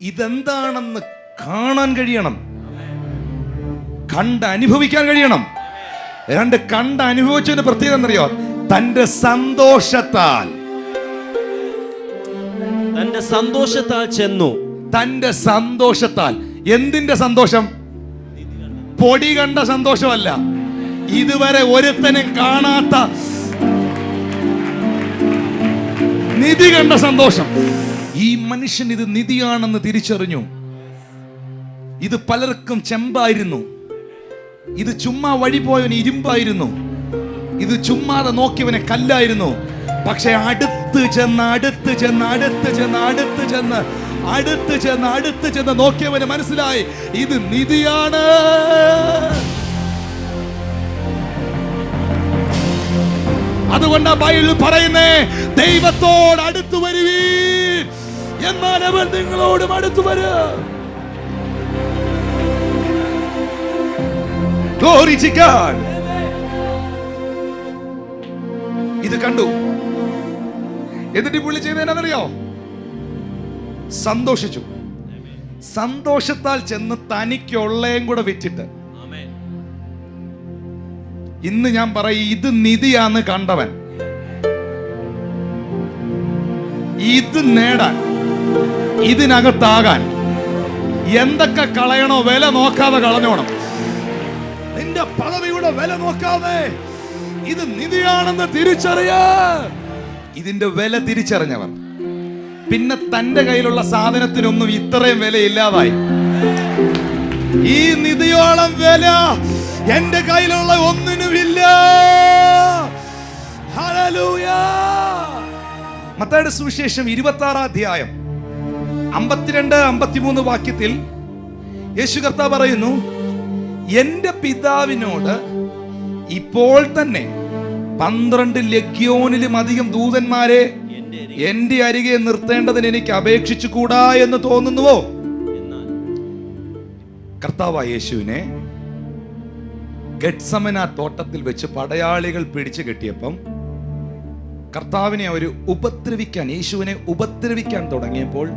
ഇതെന്താണെന്ന് കാണാൻ കഴിയണം, കണ്ട് അനുഭവിക്കാൻ കഴിയണം. 2, കണ്ട് അനുഭവിച്ചതിന്റെ പ്രത്യേകത എന്നറിയോ? തന്റെ സന്തോഷത്താൽ ചെന്നു. തന്റെ സന്തോഷത്താൽ. എന്തിന്റെ സന്തോഷം? പൊടി കണ്ട സന്തോഷമല്ല, ഇതുവരെ ഒരുത്തനും കാണാത്ത നിധി കണ്ട സന്തോഷം. ഈ മനുഷ്യൻ ഇത് നിധിയാണെന്ന് തിരിച്ചറിഞ്ഞു. ഇത് പലർക്കും ചെമ്പായിരുന്നു, ഇത് ചുമ്മാ വഴി പോയവന് ഇരുമ്പായിരുന്നു, ഇത് ചുമ്മാതെ നോക്കിയവനെ കല്ലായിരുന്നു. പക്ഷെ അടുത്ത് ചെന്ന് നോക്കിയവന് മനസ്സിലായി ഇത് നിധിയാണ്. അതുകൊണ്ടാ ബൈബിൾ പറയുന്നേ, ദൈവത്തോട് അടുത്തു വരുവീൻ, എന്നാൽ അവൻ നിങ്ങളോടും അടുത്തു വരും. Glory to God. ഇത് കണ്ടു. എന്നിട്ട് പുള്ളി ചെയ്തതെന്നറിയോ? സന്തോഷിച്ചു. സന്തോഷത്താൽ ചെന്ന് തനിക്കുള്ളയും കൂടെ വെച്ചിട്ട്, ഇന്ന് ഞാൻ പറയും, ഇത് നിധിയാന്ന് കണ്ടവൻ ഇത് നേടാൻ, ഇതിനകത്താകാൻ എന്തൊക്കെ കളയണോ വില നോക്കാതെ കളഞ്ഞോണം. നിന്റെ പദവിയുടെ വില നോക്കാതെ ഇത് നിധിയാണെന്ന് തിരിച്ചറിയാ. ഇതിന്റെ വില തിരിച്ചറിഞ്ഞവർ പിന്നെ തന്റെ കയ്യിലുള്ള സാധനത്തിനൊന്നും ഇത്രയും വിലയില്ലാതായി. ഈ നിധിയോളം വില എന്റെ കയ്യിലുള്ള ഒന്നിനുമില്ല. ഹല്ലേലൂയ. മത്തായിയുടെ സുവിശേഷം 26 അധ്യായം 52-53 വാക്യത്തിൽ യേശു കർത്താവ് പറയുന്നു, എന്റെ പിതാവിനോട് ഇപ്പോൾ തന്നെ 12 ലഗ്യോനിലും അധികം ദൂതന്മാരെ എന്റെ അരികെ നിർത്തേണ്ടതിന് എനിക്ക് അപേക്ഷിച്ചു കൂടാ എന്ന് തോന്നുന്നുവോ? കർത്താവായ യേശുവിനെ ഗെത്സമന തോട്ടത്തിൽ വെച്ച് പടയാളികൾ പിടിച്ചു കെട്ടിയപ്പം കർത്താവിനെ അവർ ഉപദ്രവിക്കാൻ, യേശുവിനെ ഉപദ്രവിക്കാൻ തുടങ്ങിയപ്പോൾ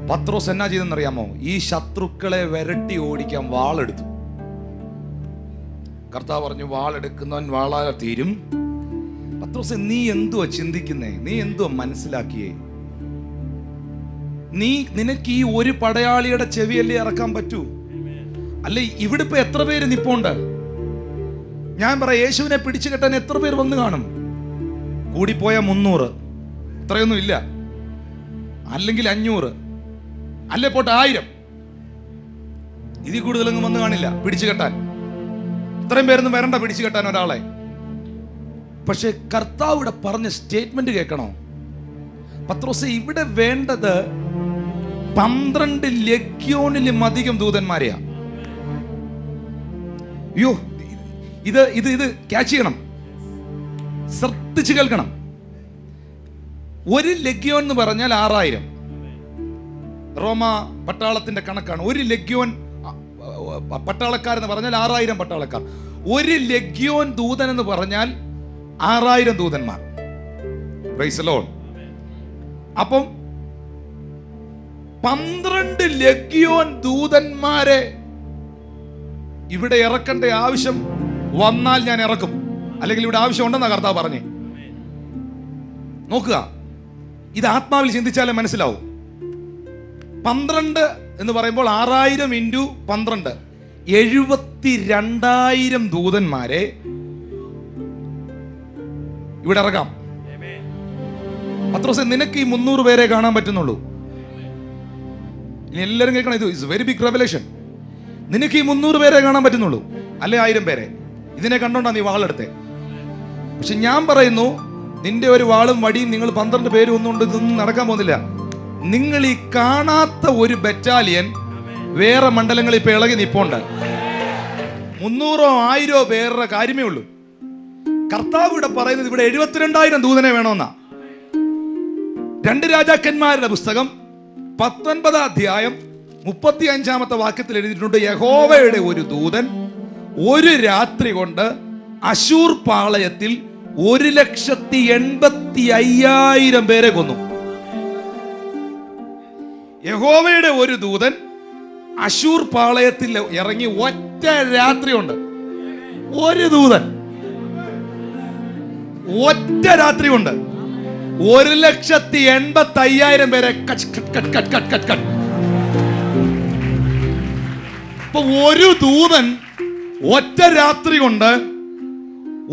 പത്രോസ് എന്നാ ചെയ്തെന്നറിയാമോ? ഈ ശത്രുക്കളെ വിരട്ടി ഓടിക്കാൻ വാളെടുത്തു. കർത്താവ് പറഞ്ഞു, വാളെടുക്കുന്നവൻ വാളാൽ തീരും. പത്രോസ്, നീ എന്തുവാ ചിന്തിക്കുന്നേ? നീ എന്തുവാ മനസ്സിലാക്കിയേ? നിനക്ക് ഈ ഒരു പടയാളിയുടെ ചെവിയല്ലേ ഇറക്കാൻ പറ്റൂ? അല്ലെ, ഇവിടെ ഇപ്പൊ എത്ര പേര് നിപ്പോണ്ട്? ഞാൻ പറയാം, യേശുവിനെ പിടിച്ചു കെട്ടാൻ എത്ര പേര് വന്നു കാണും? കൂടിപ്പോയ 300, ഇത്രയൊന്നും ഇല്ല. അല്ലെങ്കിൽ 500, അല്ലെ പോട്ടെ 1000. ഇതിൽ കൂടുതലൊന്നും വന്നു കാണില്ല പിടിച്ചു കെട്ടാൻ. ഇത്രയും പേരൊന്നും വരണ്ട പിടിച്ചു കെട്ടാൻ ഒരാളെ. പക്ഷെ കർത്താവ് ഇവിടെ പറഞ്ഞ സ്റ്റേറ്റ്മെന്റ് കേൾക്കണോ? പത്രോസേ, ഇവിടെ വേണ്ടത് 12 ലഗ്യോനിലും അധികം ദൂതന്മാരെയാ. അയ്യോ, ഇത് ക്യാച്ച് ചെയ്യണം, ശ്രദ്ധിച്ച് കേൾക്കണം. ഒരു ലഗ്യോൻ എന്ന് പറഞ്ഞാൽ 6000. റോമ പട്ടാളത്തിന്റെ കണക്കാണ്. ഒരു ലഗ്യോൻ പട്ടാളക്കാരെന്ന് പറഞ്ഞാൽ 6000 പട്ടാളക്കാർ. ഒരു ലഗ്യോൻ ദൂതൻ എന്ന് പറഞ്ഞാൽ 6000 ദൂതന്മാർ. Praise the Lord. അപ്പം 12 ലഗ്യോൻ ദൂതന്മാരെ ഇവിടെ ഇറക്കേണ്ട ആവശ്യം വന്നാൽ ഞാൻ ഇറക്കും. അല്ലെങ്കിൽ ഇവിടെ ആവശ്യം ഉണ്ടെന്നാ കർത്താവ് പറഞ്ഞേ. നോക്കുക, ഇത് ആത്മാവിൽ ചിന്തിച്ചാലേ മനസ്സിലാവും. 12 എന്ന് പറയുമ്പോൾ 6000 ഇൻറ്റു 12, 72,000 ദൂതന്മാരെ ഇവിടെ ഇറക്കാം. പത്രോസേ, നിനക്ക് ഈ 300 പേരെ കാണാൻ പറ്റുന്നുള്ളൂ. ഇനി എല്ലാവരും കേൾക്കണം, ഇത് ഇറ്റ്സ് വെരി ബിഗ് റെവലേഷൻ. നിനക്ക് ഈ 300 പേരെ കാണാൻ പറ്റുന്നുള്ളൂ, അല്ലെ 1000 പേരെ. ഇതിനെ കണ്ടോണ്ടാ നീ വാളെടുത്തേ. പക്ഷെ ഞാൻ പറയുന്നു, നിന്റെ ഒരു വാളും വടിയും നിങ്ങൾ 12 പേരും ഒന്നുകൊണ്ട് ഇതൊന്നും നടക്കാൻ പോകുന്നില്ല. നിങ്ങൾ ഈ കാണാത്ത ഒരു ബറ്റാലിയൻ വേറെ മണ്ഡലങ്ങളിൽ ഇപ്പൊ ഇളകി നിപ്പോണ്ട്. 300 1000 പേരുടെ കാര്യമേ ഉള്ളൂ. കർത്താവ് ഇവിടെ പറയുന്നത് ഇവിടെ 72,000 ദൂതനെ വേണമെന്നാ. 2 രാജാക്കന്മാരുടെ പുസ്തകം 19 അധ്യായം 35 വാക്യത്തിൽ എഴുതിയിട്ടുണ്ട്, യഹോവയുടെ ഒരു ദൂതൻ ഒരു രാത്രി കൊണ്ട് അശൂർ പാളയത്തിൽ 1,85,000 പേരെ കൊന്നു. യഹോവയുടെ ഒരു ദൂതൻ അശൂർ പാളയത്തിൽ ഇറങ്ങി ഒറ്റ രാത്രി കൊണ്ട്, ഒരു ദൂതൻ ഒറ്റ രാത്രി കൊണ്ട് 1,85,000 പേരെ ഇപ്പൊ ഒരു ദൂതൻ ഒറ്റ രാത്രി കൊണ്ട്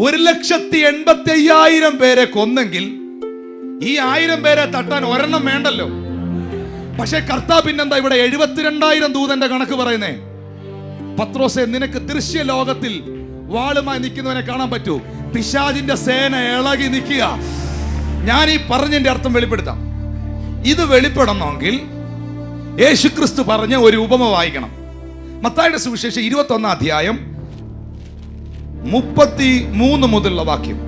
1,85,000 പേരെ കൊന്നെങ്കിൽ ഈ 1000 പേരെ തട്ടാൻ ഒരെണ്ണം വേണ്ടല്ലോ. പക്ഷെ കർത്താവ് പിന്നെന്താ ഇവിടെ 72,000 ദൂതന്റെ കണക്ക് പറയുന്നേ? പത്രോസേ, നിനക്ക് ദൃശ്യ ലോകത്തിൽ വാളുമായി നിൽക്കുന്നവനെ കാണാൻ പറ്റൂ. പിശാചിന്റെ സേന ഇളകി നിൽക്കുക. ഞാൻ ഈ പറഞ്ഞതിന്റെ അർത്ഥം വെളിപ്പെടുത്താം. ഇത് വെളിപ്പെടണമെങ്കിൽ യേശുക്രിസ്തു പറഞ്ഞ ഒരു ഉപമ വായിക്കണം. മത്തായിയുടെ സുവിശേഷം 21 അധ്യായം 33 മുതലുള്ള വാക്യം.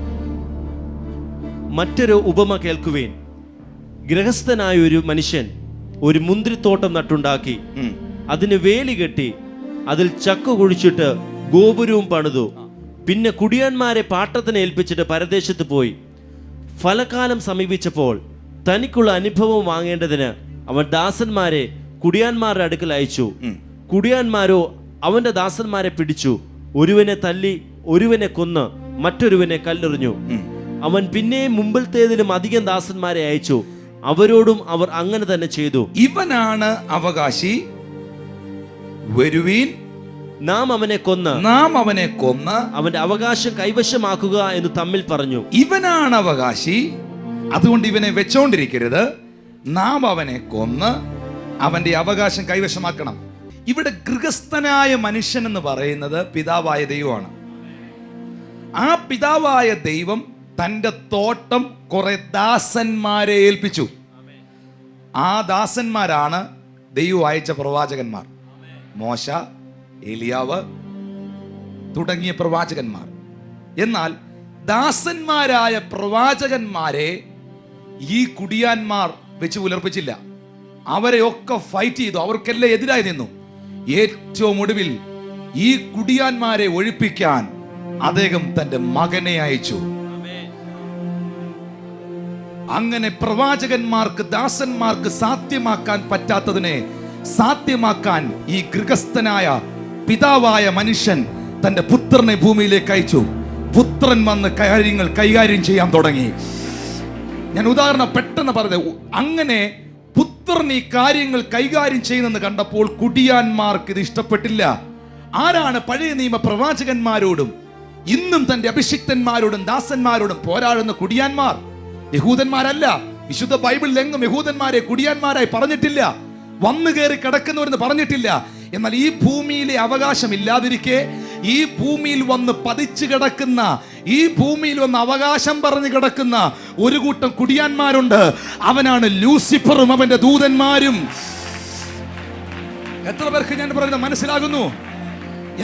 മറ്റൊരു ഉപമ കേൾക്കുവേൻ. ഗൃഹസ്ഥനായ ഒരു മനുഷ്യൻ ഒരു മുന്തിരിത്തോട്ടം നട്ടുണ്ടാക്കി അതിന് വേലി കെട്ടി അതിൽ ചക്കു കുഴിച്ചിട്ട് ഗോപുരവും പണിതു. പിന്നെ കുടിയാന്മാരെ പാട്ടത്തിന് ഏൽപ്പിച്ചിട്ട് പരദേശത്ത് പോയി. ഫലകാലം സമീപിച്ചപ്പോൾ തനിക്കുള്ള അനുഭവം വാങ്ങേണ്ടതിന് അവൻ ദാസന്മാരെ കുടിയാന്മാരുടെ അടുക്കൽ അയച്ചു. കുടിയാന്മാരോ അവന്റെ ദാസന്മാരെ പിടിച്ചു, ഒരുവനെ തല്ലി, ഒരുവനെ കൊന്ന്, മറ്റൊരുവനെ കല്ലെറിഞ്ഞു. അവൻ പിന്നെയും മുമ്പിലത്തേതിലും അധികം ദാസന്മാരെ അയച്ചു. അവരോടും അവർ അങ്ങനെ തന്നെ ചെയ്തു. ഇവനാണ് അവകാശി, വരുവീൻ, നാം അവനെ കൊന്ന് അവന്റെ അവകാശം കൈവശമാക്കുക എന്ന് തമ്മിൽ പറഞ്ഞു. ഇവനാണ് അവകാശി, അതുകൊണ്ട് ഇവനെ വെച്ചോണ്ടിരിക്കരുത്. നാം അവനെ കൊന്ന് അവന്റെ അവകാശം കൈവശമാക്കണം. ഇവിടെ ഗൃഹസ്ഥനായ മനുഷ്യൻ എന്ന് പറയുന്നത് പിതാവായ ദൈവമാണ്. ആ പിതാവായ ദൈവം തൻ്റെ തോട്ടം കുറെ ദാസന്മാരെ ഏൽപ്പിച്ചു. ആ ദാസന്മാരാണ് ദൈവം അയച്ച പ്രവാചകന്മാർ. മോശ, ഏലിയാവ് തുടങ്ങിയ പ്രവാചകന്മാർ. എന്നാൽ ദാസന്മാരായ പ്രവാചകന്മാരെ ഈ കുടിയാന്മാർ വെച്ച് പുലർപ്പിച്ചില്ല. അവരെയൊക്കെ ഫൈറ്റ് ചെയ്തു, അവർക്കെല്ലാം എതിരായി നിന്നു. ഏറ്റവും ഒടുവിൽ ഈ കുടിയാന്മാരെ ഒഴിപ്പിക്കാൻ അദ്ദേഹം തന്റെ മകനെ അയച്ചു. അങ്ങനെ പ്രവാചകന്മാർക്ക്, ദാസന്മാർക്ക് സാധ്യമാക്കാൻ പറ്റാത്തതിനെ സാധ്യമാക്കാൻ ഈ ഗൃഹസ്ഥനായ പിതാവായ മനുഷ്യൻ തന്റെ പുത്രനെ ഭൂമിയിലേക്ക് അയച്ചു. പുത്രൻ വന്ന് കാര്യങ്ങൾ കൈകാര്യം ചെയ്യാൻ തുടങ്ങി. ഞാൻ ഉദാഹരണം പെട്ടെന്ന് പറഞ്ഞത്, അങ്ങനെ പുത്രൻ ഈ കാര്യങ്ങൾ കൈകാര്യം ചെയ്യുന്നെന്ന് കണ്ടപ്പോൾ കുടിയാന്മാർക്ക് ഇത് ഇഷ്ടപ്പെട്ടില്ല. ആരാണ് പഴയ നിയമ പ്രവാചകന്മാരോടും ഇന്നും തന്റെ അഭിഷിക്തന്മാരോടും ദാസന്മാരോടും പോരാടുന്ന കുടിയാന്മാർ? യഹൂദന്മാരല്ല. വിശുദ്ധ ബൈബിളിൽ എങ്ങും യഹൂദന്മാരെ കുടിയാന്മാരായി പറഞ്ഞിട്ടില്ല, വന്നു കയറി കിടക്കുന്നവരെന്ന് പറഞ്ഞിട്ടില്ല. എന്നാൽ ഈ ഭൂമിയിലെ അവകാശം ഇല്ലാതിരിക്കെ ഈ ഭൂമിയിൽ വന്ന് പതിച്ചു കിടക്കുന്ന, ഈ ഭൂമിയിൽ വന്ന് അവകാശം പറഞ്ഞു കിടക്കുന്ന ഒരു കൂട്ടം കുടിയാന്മാരുണ്ട്. അവനാണ് ലൂസിഫറും അവന്റെ ദൂതന്മാരും. എത്ര പേർക്ക് ഞാൻ പറയുന്നത് മനസ്സിലാകുന്നു?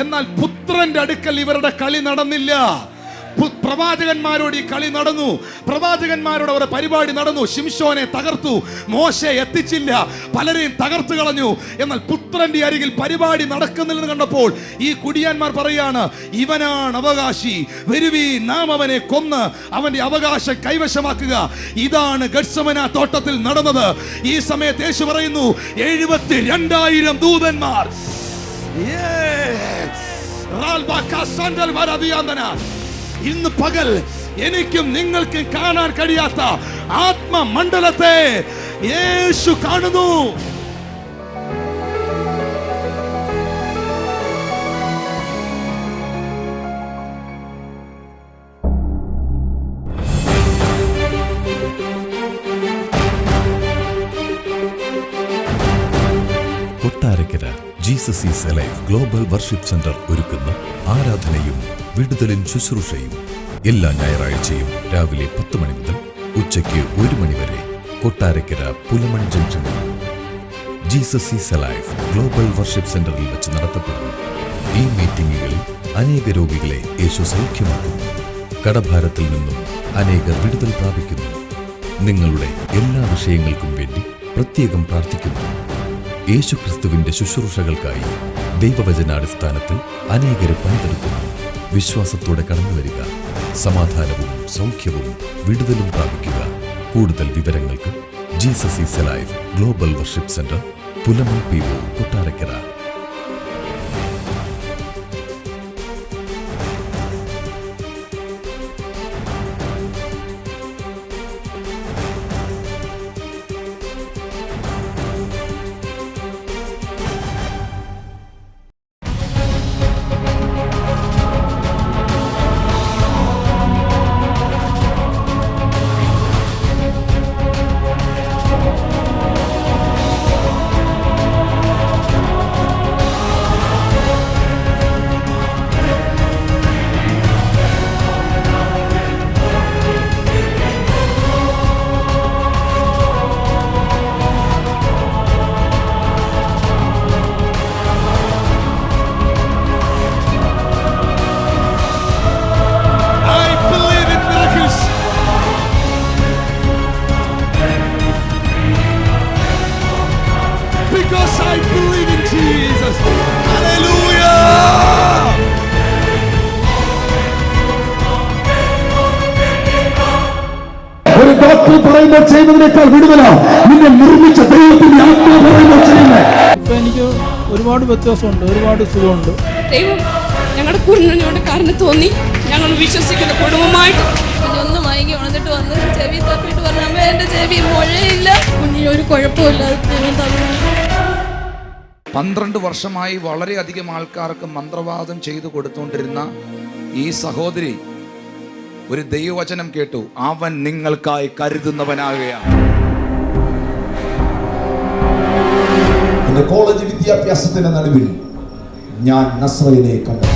എന്നാൽ പുത്രന്റെ അടുക്കൽ ഇവരുടെ കളി നടന്നില്ല. പ്രവാചകന്മാരോട് ഈ കളി നടന്നു. പ്രവാചകന്മാരോട് അവരുടെ പരിപാടി നടന്നു. ശിംശോനെ തകർത്തു, മോശെ എത്തിച്ചില്ല, പലരെയും തകർത്തു കളഞ്ഞു. എന്നാൽ പുത്രന്റെ അരികിൽ പരിപാടി നടക്കുന്നില്ലെന്ന് കണ്ടപ്പോൾ ഈ കുടിയാന്മാർ പറയാണ്, ഇവനാണ് അവകാശി, വരുവീ, നാം അവനെ കൊന്ന് അവന്റെ അവകാശം കൈവശമാക്കുക. ഇതാണ് ഗത്സമന തോട്ടത്തിൽ നടന്നത്. ഈ സമയത്ത് യേശു പറയുന്നു, 72,000 ദൂതന്മാർ. ഇന്ന് പകൽ എനിക്കും നിങ്ങൾക്കും കാണാൻ കഴിയാത്ത ആത്മമണ്ഡലത്തെ യേശു കാണുന്നു. Kottarakkara Jesus is alive global worship centre ഒരുക്കുന്ന ആരാധനയും വിടുതലിൻ ശുശ്രൂഷയും എല്ലാ ഞായറാഴ്ചയും രാവിലെ 10 മണി മുതൽ ഉച്ചയ്ക്ക് 1 മണി വരെ കൊട്ടാരക്കര പുലമൺ ജംഗ്ഷനിൽ Jesus is alive global worship സെന്ററിൽ വെച്ച് നടത്തപ്പെടുന്നു. ഈ മീറ്റിംഗുകളിൽ അനേക രോഗികളെ യേശു സൗഖ്യമാക്കുന്നു. കടഭാരത്തിൽ നിന്നും അനേകർ വിടുതൽ പ്രാപിക്കുന്നു. നിങ്ങളുടെ എല്ലാ വിഷയങ്ങൾക്കും വേണ്ടി പ്രത്യേകം പ്രാർത്ഥിക്കുന്നു. യേശുക്രിസ്തുവിന്റെ ശുശ്രൂഷകൾക്കായി ദൈവവചനാടിസ്ഥാനത്തിൽ അനേകരെ പണിതെടുക്കുന്നു. വിശ്വാസത്തോടെ കടന്നു വരിക. സമാധാനവും സൗഖ്യവും വിടുതലും പ്രാപിക്കുക. കൂടുതൽ വിവരങ്ങൾക്ക് Jesus is alive global worship centre, Pulamon PO, Kottarakkara. പറയുമ്പോൾ ചെയ്യുന്നതിനേക്കാൾ വിടുതല നിന്നെ നിർമ്മിച്ച ദൈവത്തിന്റെ ആത്മാവ് പറയുമ്പോൾ ചെയ്യുന്നത്. ഇപ്പൊ എനിക്ക് ഒരുപാട് വ്യത്യാസമുണ്ട്, ഒരുപാട് സുഖമുണ്ട്. ദൈവം ഞങ്ങളുടെ കുഞ്ഞിനോട് കാരണം തോന്നി. ഞങ്ങൾ വിശ്വസിക്കുന്ന കുടുംബമായിട്ട് കുഞ്ഞൊന്ന് മയങ്ങി ഉണർന്നിട്ട് വന്ന് ചെവി തപ്പിട്ട് പറഞ്ഞ അമ്മ എന്റെ ചെവി മുഴയില്ല, കുഞ്ഞിനൊരു കുഴപ്പമില്ല. 12 വർഷമായി വളരെയധികം ആൾക്കാർക്ക് മന്ത്രവാദം ചെയ്തു കൊടുത്തുകൊണ്ടിരുന്ന ഈ സഹോദരി ഒരു ദൈവവചനം കേട്ടു. അവൻ നിങ്ങൾക്കായി കരുതുന്നവനാകുകയാണ്. എന്റെ കോളേജ് വിദ്യാഭ്യാസത്തിന്റെ നടുവിൽ ഞാൻ നസ്രയിനെ കണ്ടു.